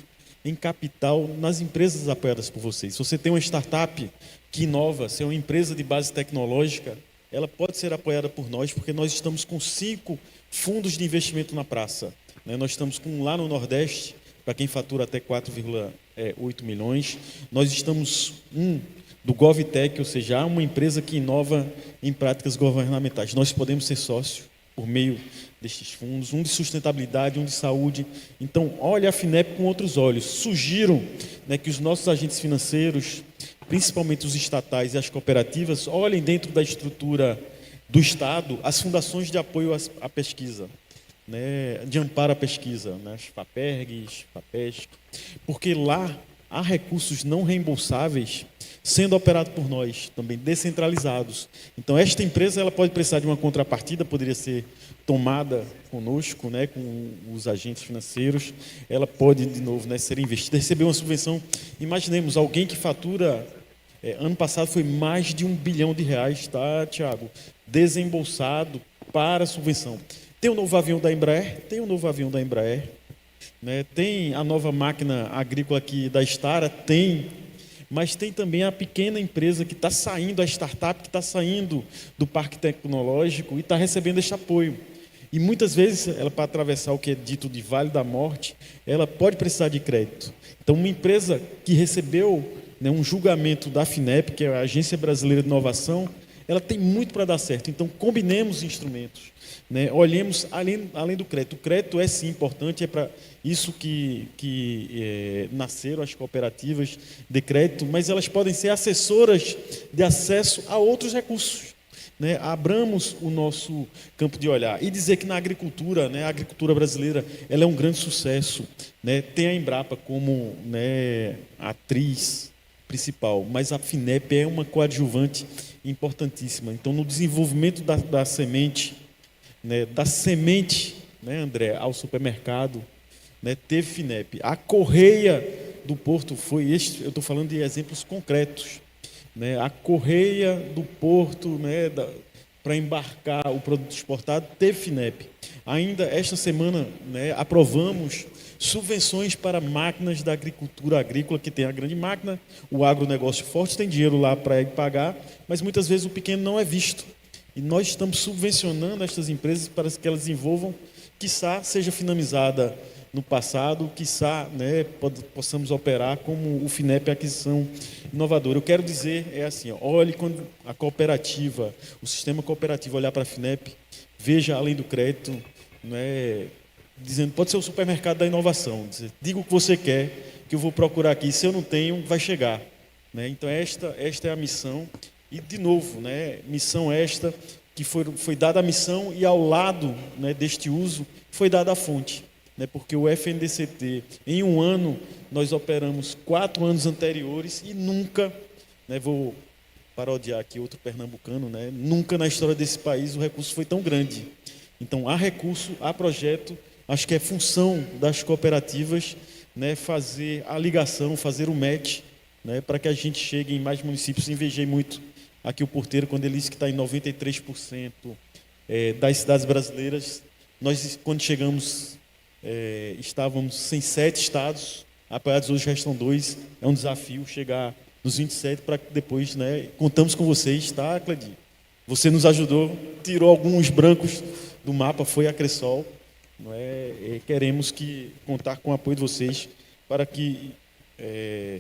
em capital nas empresas apoiadas por vocês. Se você tem uma startup que inova, se é uma empresa de base tecnológica, ela pode ser apoiada por nós, porque nós estamos com 5 fundos de investimento na praça. Nós estamos com um lá no Nordeste, para quem fatura até 4,8 milhões. Nós estamos do GovTech, ou seja, uma empresa que inova em práticas governamentais. Nós podemos ser sócios por meio destes fundos, um de sustentabilidade, um de saúde. Então, olha a FINEP com outros olhos. Sugiro, que os nossos agentes financeiros, principalmente os estatais e as cooperativas, olhem dentro da estrutura do Estado as fundações de apoio à pesquisa, de amparo à pesquisa, as FAPERGs, FAPESC, porque lá há recursos não reembolsáveis sendo operados por nós, também descentralizados. Então, esta empresa ela pode precisar de uma contrapartida, poderia ser tomada conosco, com os agentes financeiros, ela pode, de novo, ser investida, receber uma subvenção. Imaginemos, alguém que fatura, ano passado foi mais de R$1 bilhão, tá, Tiago? Desembolsado para a subvenção. Tem o novo avião da Embraer, tem a nova máquina agrícola aqui da Stara, mas tem também a pequena empresa que está saindo, a startup que está saindo do parque tecnológico e está recebendo este apoio. E muitas vezes, ela para atravessar o que é dito de Vale da Morte, ela pode precisar de crédito. Então, uma empresa que recebeu um julgamento da FINEP, que é a Agência Brasileira de Inovação, ela tem muito para dar certo. Então, combinemos instrumentos. Olhemos além do crédito. O crédito é sim importante, é para isso que nasceram as cooperativas de crédito, mas elas podem ser assessoras de acesso a outros recursos. Abramos o nosso campo de olhar e dizer que na agricultura, a agricultura brasileira, ela é um grande sucesso. Tem a Embrapa como atriz principal, mas a FINEP é uma coadjuvante importantíssima. Então, no desenvolvimento da semente, André, ao supermercado, teve FINEP. A correia do porto foi este, eu estou falando de exemplos concretos. A correia do porto, para embarcar o produto exportado, teve FINEP. Ainda esta semana, aprovamos subvenções para máquinas da agricultura agrícola, que tem a grande máquina, o agronegócio forte tem dinheiro lá para pagar, mas muitas vezes o pequeno não é visto. E nós estamos subvencionando estas empresas para que elas desenvolvam, quiçá seja finalizada no passado, quiçá possamos operar como o FINEP, a aquisição inovadora. Eu quero dizer, olhe quando a cooperativa, o sistema cooperativo olhar para a FINEP, veja além do crédito, dizendo, pode ser o supermercado da inovação, diga o que você quer, que eu vou procurar aqui, se eu não tenho, vai chegar. Então, esta é a missão. E, de novo, missão esta, que foi dada a missão e, ao lado deste uso, foi dada a fonte. Porque o FNDCT, em um ano, nós operamos 4 anos anteriores e nunca, vou parodiar aqui outro pernambucano, nunca na história desse país o recurso foi tão grande. Então, há recurso, há projeto, acho que é função das cooperativas fazer a ligação, fazer o match, para que a gente chegue em mais municípios. Invejei muito aqui o Porteiro, quando ele disse que está em 93% das cidades brasileiras. Nós, quando chegamos, estávamos em 7 estados, apoiados hoje restam 2. É um desafio chegar nos 27 para que depois, contamos com vocês, tá, Cledir? Você nos ajudou, tirou alguns brancos do mapa, foi a Cressol. Queremos contar com o apoio de vocês para que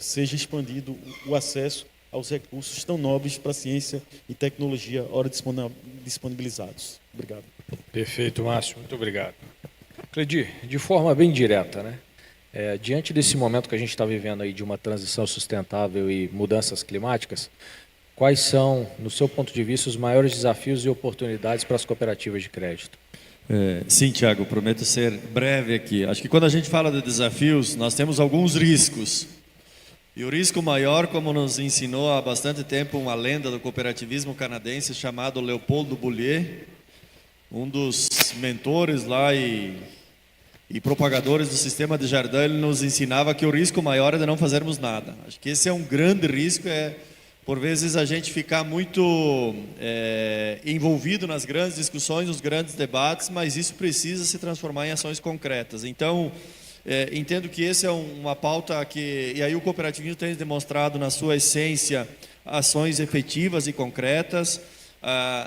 seja expandido o acesso aos recursos tão nobres para a ciência e tecnologia, ora disponibilizados. Obrigado. Perfeito, Márcio. Muito obrigado. Cledir, de forma bem direta, diante desse momento que a gente está vivendo aí de uma transição sustentável e mudanças climáticas, quais são, no seu ponto de vista, os maiores desafios e oportunidades para as cooperativas de crédito? Sim, Tiago, prometo ser breve aqui. Acho que quando a gente fala de desafios, nós temos alguns riscos. E o risco maior, como nos ensinou há bastante tempo uma lenda do cooperativismo canadense chamado Leopoldo Bullier, um dos mentores lá e propagadores do sistema de Jardin, ele nos ensinava que o risco maior é de não fazermos nada. Acho que esse é um grande risco, por vezes a gente ficar muito envolvido nas grandes discussões, nos grandes debates, mas isso precisa se transformar em ações concretas. Então, Entendo que essa é uma pauta que, e aí o cooperativismo tem demonstrado na sua essência ações efetivas e concretas.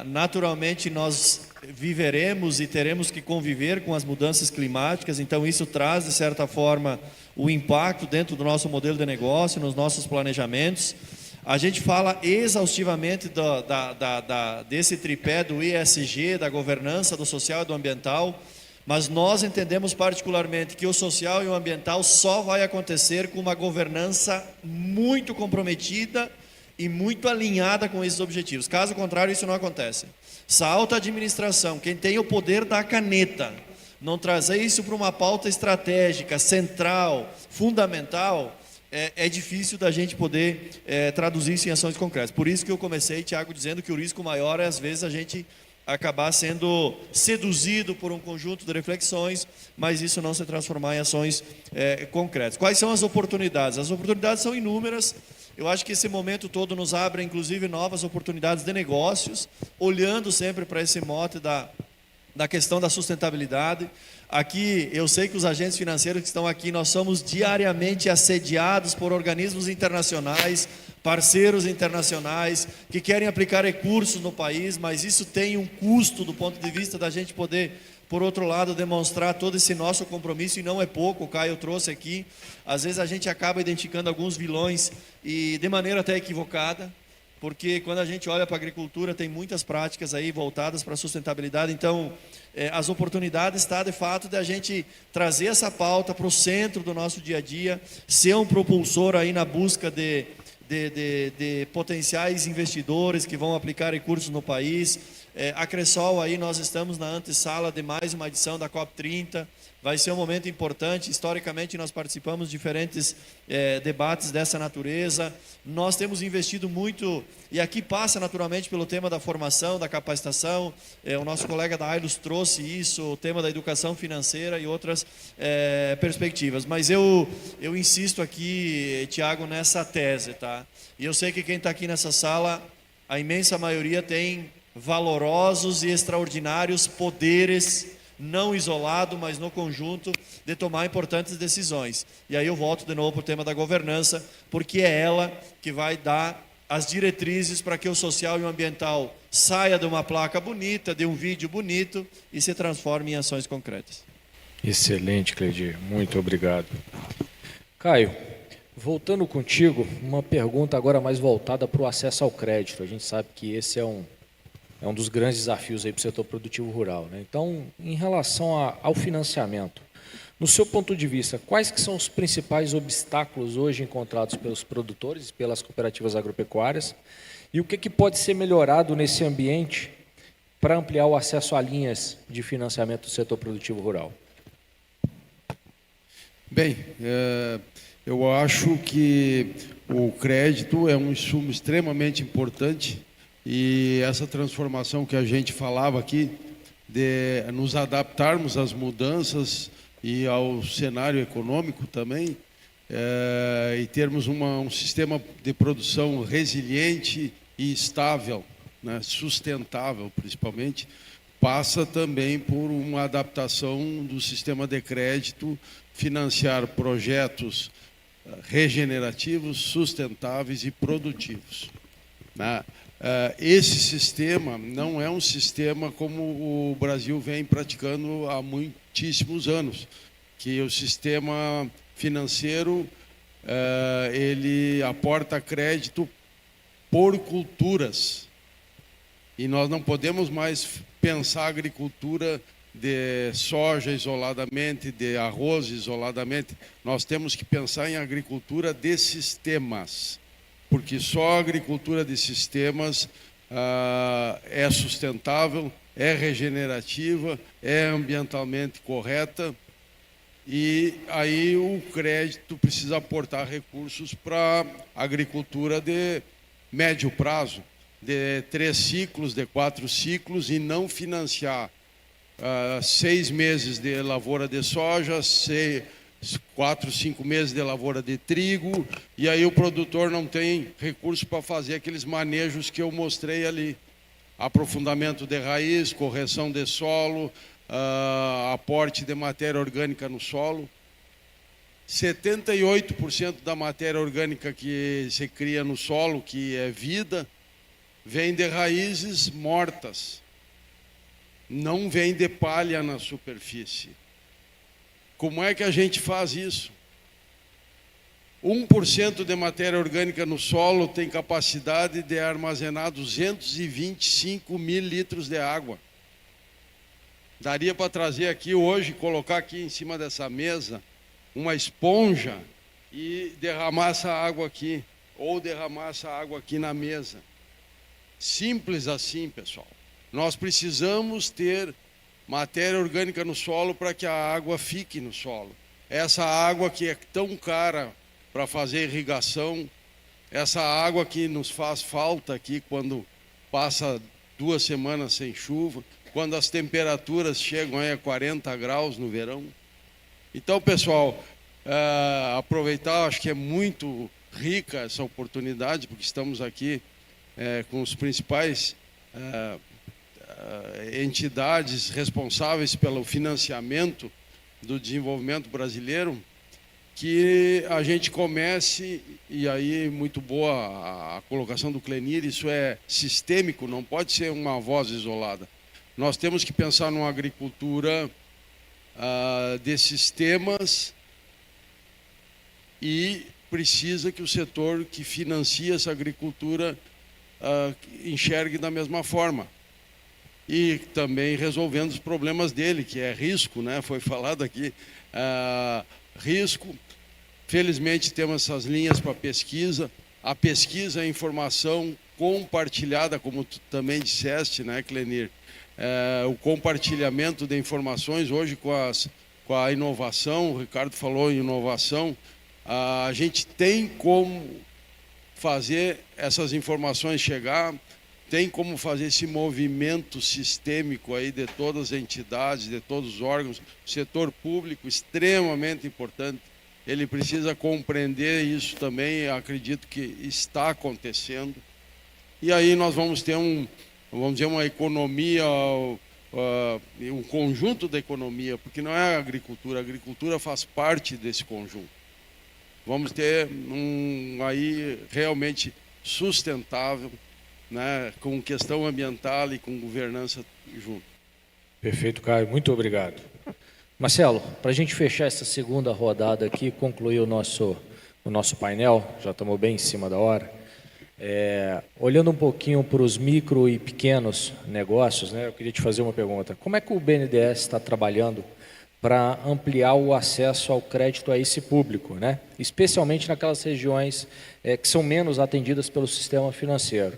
Naturalmente nós viveremos e teremos que conviver com as mudanças climáticas, então isso traz de certa forma o impacto dentro do nosso modelo de negócio, nos nossos planejamentos. A gente fala exaustivamente desse tripé do ESG, da governança, do social e do ambiental, mas nós entendemos particularmente que o social e o ambiental só vai acontecer com uma governança muito comprometida e muito alinhada com esses objetivos. Caso contrário, isso não acontece. Essa alta administração, quem tem o poder da caneta, não trazer isso para uma pauta estratégica, central, fundamental, é difícil da gente poder traduzir isso em ações concretas. Por isso que eu comecei, Tiago, dizendo que o risco maior é, às vezes, a gente acabar sendo seduzido por um conjunto de reflexões, mas isso não se transformar em ações concretas. Quais são as oportunidades? As oportunidades são inúmeras. Eu acho que esse momento todo nos abre, inclusive, novas oportunidades de negócios, olhando sempre para esse mote da questão da sustentabilidade. Aqui, eu sei que os agentes financeiros que estão aqui, nós somos diariamente assediados por organismos internacionais, parceiros internacionais, que querem aplicar recursos no país, mas isso tem um custo do ponto de vista da gente poder, por outro lado, demonstrar todo esse nosso compromisso, e não é pouco, o Caio trouxe aqui. Às vezes a gente acaba identificando alguns vilões, e de maneira até equivocada, porque quando a gente olha para a agricultura, tem muitas práticas aí voltadas para a sustentabilidade. Então, as oportunidades estão, de fato, de a gente trazer essa pauta para o centro do nosso dia a dia, ser um propulsor aí na busca de potenciais investidores que vão aplicar recursos no país. A Cressol, aí nós estamos na antessala de mais uma edição da COP30, vai ser um momento importante. Historicamente nós participamos de diferentes debates dessa natureza. Nós temos investido muito, e aqui passa naturalmente pelo tema da formação, da capacitação. O nosso colega da Ailos trouxe isso, o tema da educação financeira e outras perspectivas. Mas eu insisto aqui, Tiago, nessa tese, tá? E eu sei que quem está aqui nessa sala, a imensa maioria tem valorosos e extraordinários poderes, não isolado, mas no conjunto, de tomar importantes decisões. E aí eu volto de novo para o tema da governança, porque é ela que vai dar as diretrizes para que o social e o ambiental saia de uma placa bonita, de um vídeo bonito, e se transforme em ações concretas. Excelente, Cleidir. Muito obrigado. Caio, voltando contigo, uma pergunta agora mais voltada para o acesso ao crédito. A gente sabe que esse é um dos grandes desafios aí para o setor produtivo rural, né? Então, em relação ao financiamento, no seu ponto de vista, quais que são os principais obstáculos hoje encontrados pelos produtores e pelas cooperativas agropecuárias, e o que pode ser melhorado nesse ambiente para ampliar o acesso a linhas de financiamento do setor produtivo rural? Bem, eu acho que o crédito é um insumo extremamente importante, e essa transformação que a gente falava aqui, de nos adaptarmos às mudanças e ao cenário econômico também, e termos um sistema de produção resiliente e estável, né, sustentável principalmente, passa também por uma adaptação do sistema de crédito, financiar projetos regenerativos, sustentáveis e produtivos, né? Esse sistema não é um sistema como o Brasil vem praticando há muitíssimos anos, que o sistema financeiro ele aporta crédito por culturas, e nós não podemos mais pensar a agricultura de soja isoladamente, de arroz isoladamente. Nós temos que pensar em agricultura de sistemas, porque só a agricultura de sistemas é sustentável, é regenerativa, é ambientalmente correta, e aí o crédito precisa aportar recursos para a agricultura de médio prazo, de 3 ciclos, de 4 ciclos, e não financiar 6 meses de lavoura de soja, 4, 5 meses de lavoura de trigo, e aí o produtor não tem recurso para fazer aqueles manejos que eu mostrei ali. Aprofundamento de raiz, correção de solo, aporte de matéria orgânica no solo. 78% da matéria orgânica que se cria no solo, que é vida, vem de raízes mortas. Não vem de palha na superfície. Como é que a gente faz isso? 1% de matéria orgânica no solo tem capacidade de armazenar 225 mil litros de água. Daria para trazer aqui hoje, colocar aqui em cima dessa mesa, uma esponja e derramar essa água aqui, ou derramar essa água aqui na mesa. Simples assim, pessoal. Nós precisamos ter matéria orgânica no solo para que a água fique no solo. Essa água que é tão cara para fazer irrigação, essa água que nos faz falta aqui quando passa 2 semanas sem chuva, quando as temperaturas chegam aí a 40 graus no verão. Então, pessoal, aproveitar, acho que é muito rica essa oportunidade, porque estamos aqui com os principais entidades responsáveis pelo financiamento do desenvolvimento brasileiro, que a gente comece, e aí muito boa a colocação do Clenir, isso é sistêmico, não pode ser uma voz isolada. Nós temos que pensar numa agricultura de sistemas e precisa que o setor que financia essa agricultura enxergue da mesma forma. E também resolvendo os problemas dele, que é risco, né? Foi falado aqui, risco. Felizmente temos essas linhas para pesquisa. A pesquisa é a informação compartilhada, como tu também disseste, né, Clenir? O compartilhamento de informações hoje com a inovação, o Ricardo falou em inovação, a gente tem como fazer essas informações chegar, tem como fazer esse movimento sistêmico aí de todas as entidades, de todos os órgãos, o setor público extremamente importante, ele precisa compreender isso também, acredito que está acontecendo, e aí nós vamos ter vamos dizer, uma economia, um conjunto da economia, porque não é a agricultura faz parte desse conjunto. Vamos ter aí realmente sustentável, né, com questão ambiental e com governança junto. Perfeito, Caio. Muito obrigado. Marcelo, para a gente fechar essa segunda rodada aqui, concluir o nosso painel, já estamos bem em cima da hora, olhando um pouquinho para os micro e pequenos negócios, né, eu queria te fazer uma pergunta. Como é que o BNDES está trabalhando para ampliar o acesso ao crédito a esse público, né? Especialmente naquelas regiões que são menos atendidas pelo sistema financeiro?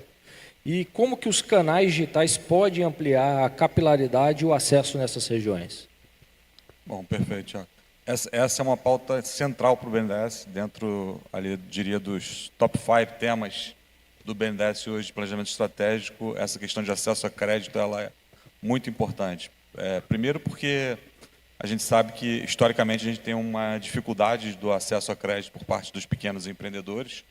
E como que os canais digitais podem ampliar a capilaridade e o acesso nessas regiões? Bom, perfeito, Tiago. Essa é uma pauta central para o BNDES, dentro, ali, diria, dos top 5 temas do BNDES hoje, de planejamento estratégico. Essa questão de acesso a crédito ela é muito importante. Primeiro porque a gente sabe que, historicamente, a gente tem uma dificuldade do acesso a crédito por parte dos pequenos empreendedores.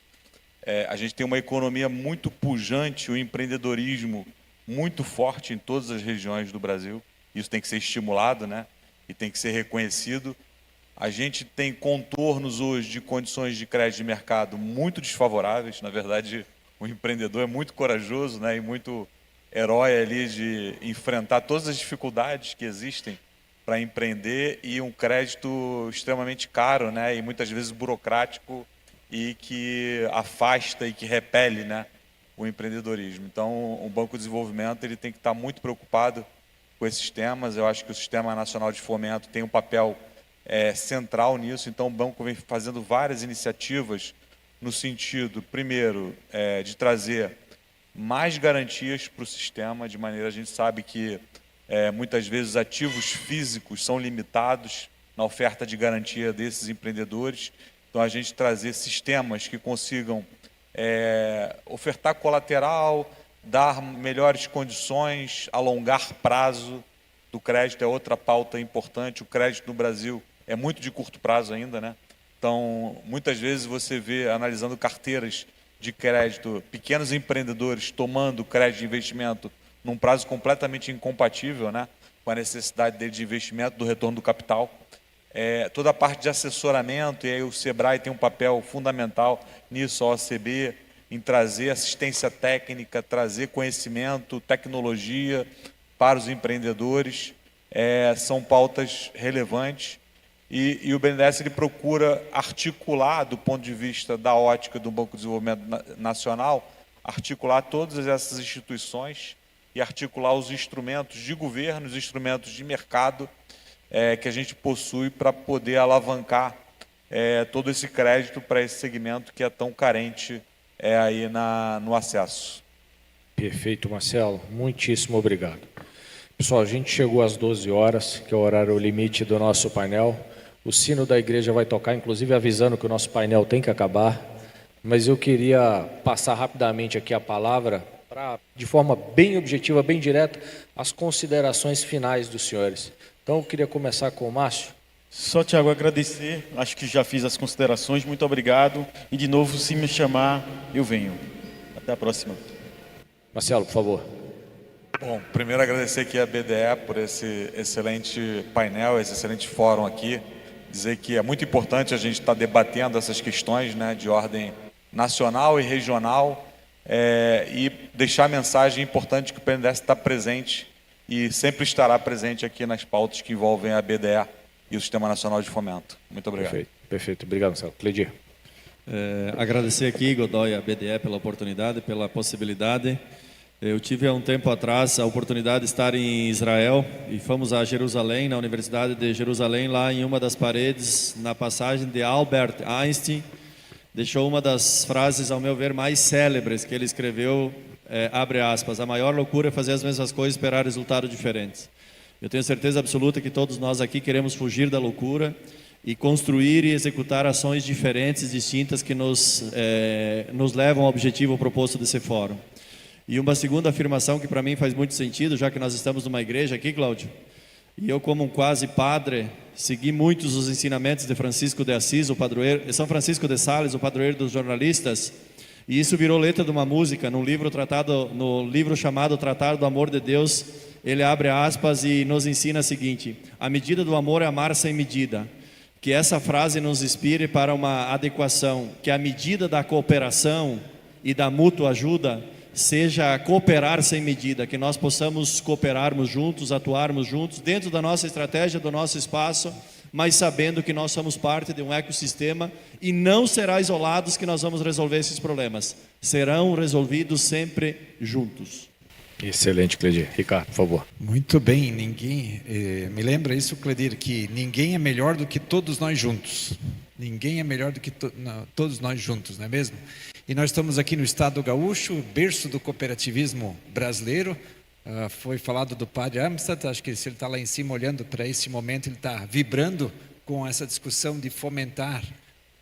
A gente tem uma economia muito pujante, o empreendedorismo muito forte em todas as regiões do Brasil. Isso tem que ser estimulado, né? E tem que ser reconhecido. A gente tem contornos hoje de condições de crédito de mercado muito desfavoráveis. Na verdade, o empreendedor é muito corajoso, né? E muito herói ali de enfrentar todas as dificuldades que existem para empreender, e um crédito extremamente caro, né? E muitas vezes burocrático, e que afasta e que repele, né, o empreendedorismo. Então, o Banco de Desenvolvimento ele tem que estar muito preocupado com esses temas. Eu acho que o Sistema Nacional de Fomento tem um papel central nisso. Então, o banco vem fazendo várias iniciativas no sentido, primeiro, de trazer mais garantias para o sistema, de maneira, a gente sabe que muitas vezes os ativos físicos são limitados na oferta de garantia desses empreendedores. Então, a gente trazer sistemas que consigam ofertar colateral, dar melhores condições, alongar prazo do crédito é outra pauta importante. O crédito no Brasil é muito de curto prazo ainda, né? Então, muitas vezes você vê, analisando carteiras de crédito, pequenos empreendedores tomando crédito de investimento num prazo completamente incompatível, né, com a necessidade dele de investimento, do retorno do capital. toda a parte de assessoramento, e aí o Sebrae tem um papel fundamental nisso, a OCB, em trazer assistência técnica, trazer conhecimento, tecnologia para os empreendedores, são pautas relevantes. E o BNDES ele procura articular, do ponto de vista da ótica do Banco de Desenvolvimento Nacional, articular todas essas instituições e articular os instrumentos de governo, os instrumentos de mercado que a gente possui para poder alavancar todo esse crédito para esse segmento que é tão carente aí no acesso. Perfeito, Marcelo. Muitíssimo obrigado. Pessoal, a gente chegou às 12 horas, que é o horário limite do nosso painel. O sino da igreja vai tocar, inclusive avisando que o nosso painel tem que acabar. Mas eu queria passar rapidamente aqui a palavra, de forma bem objetiva, bem direta, as considerações finais dos senhores. Então, eu queria começar com o Márcio. Só, Tiago, agradecer. Acho que já fiz as considerações. Muito obrigado. E, de novo, se me chamar, eu venho. Até a próxima. Marcelo, por favor. Bom, primeiro agradecer aqui a BDE por esse excelente painel, esse excelente fórum aqui. Dizer que é muito importante a gente estar debatendo essas questões, né, de ordem nacional e regional, e deixar a mensagem importante que o BNDES está presente e sempre estará presente aqui nas pautas que envolvem a BDE e o Sistema Nacional de Fomento. Muito obrigado. Perfeito, perfeito. Obrigado, Marcelo. Cleidir. Agradecer aqui, Godoy, e a BDE pela oportunidade, pela possibilidade. Eu tive há um tempo atrás a oportunidade de estar em Israel e fomos a Jerusalém, na Universidade de Jerusalém, lá em uma das paredes, na passagem de Albert Einstein, deixou uma das frases, ao meu ver, mais célebres que ele escreveu, abre aspas, a maior loucura é fazer as mesmas coisas e esperar resultados diferentes. Eu tenho certeza absoluta que todos nós aqui queremos fugir da loucura e construir e executar ações diferentes, distintas, que nos levam ao objetivo proposto desse fórum. E uma segunda afirmação que para mim faz muito sentido, já que nós estamos numa igreja aqui, Cláudio, e eu como um quase padre, segui muitos os ensinamentos de Francisco de Assis, São Francisco de Sales, o padroeiro dos jornalistas, e isso virou letra de uma música, no livro chamado Tratado do Amor de Deus. Ele abre aspas e nos ensina o seguinte: a medida do amor é amar sem medida. Que essa frase nos inspire para uma adequação, que a medida da cooperação e da mútua ajuda seja cooperar sem medida, que nós possamos cooperarmos juntos, atuarmos juntos, dentro da nossa estratégia, do nosso espaço, mas sabendo que nós somos parte de um ecossistema e não será isolados que nós vamos resolver esses problemas, serão resolvidos sempre juntos. Excelente, Cleidir. Ricardo, por favor. Muito bem, me lembra isso, Cleidir, que ninguém é melhor do que todos nós juntos. Ninguém é melhor do que todos nós juntos, não é mesmo? E nós estamos aqui no Estado Gaúcho, berço do cooperativismo brasileiro. Foi falado do padre Amstad, acho que se ele está lá em cima olhando para esse momento, ele está vibrando com essa discussão de fomentar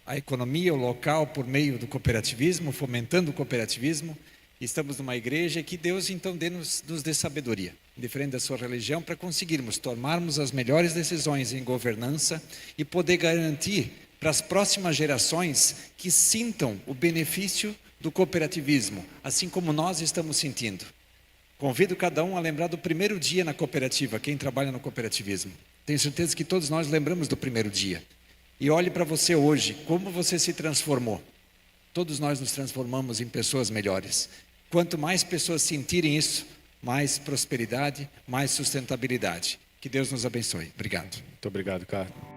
a economia, o local, por meio do cooperativismo, fomentando o cooperativismo. Estamos numa igreja que Deus então nos dê sabedoria, diferente da sua religião, para conseguirmos tomarmos as melhores decisões em governança e poder garantir para as próximas gerações que sintam o benefício do cooperativismo, assim como nós estamos sentindo. Convido cada um a lembrar do primeiro dia na cooperativa, quem trabalha no cooperativismo. Tenho certeza que todos nós lembramos do primeiro dia. E olhe para você hoje, como você se transformou. Todos nós nos transformamos em pessoas melhores. Quanto mais pessoas sentirem isso, mais prosperidade, mais sustentabilidade. Que Deus nos abençoe. Obrigado. Muito obrigado, Ricardo.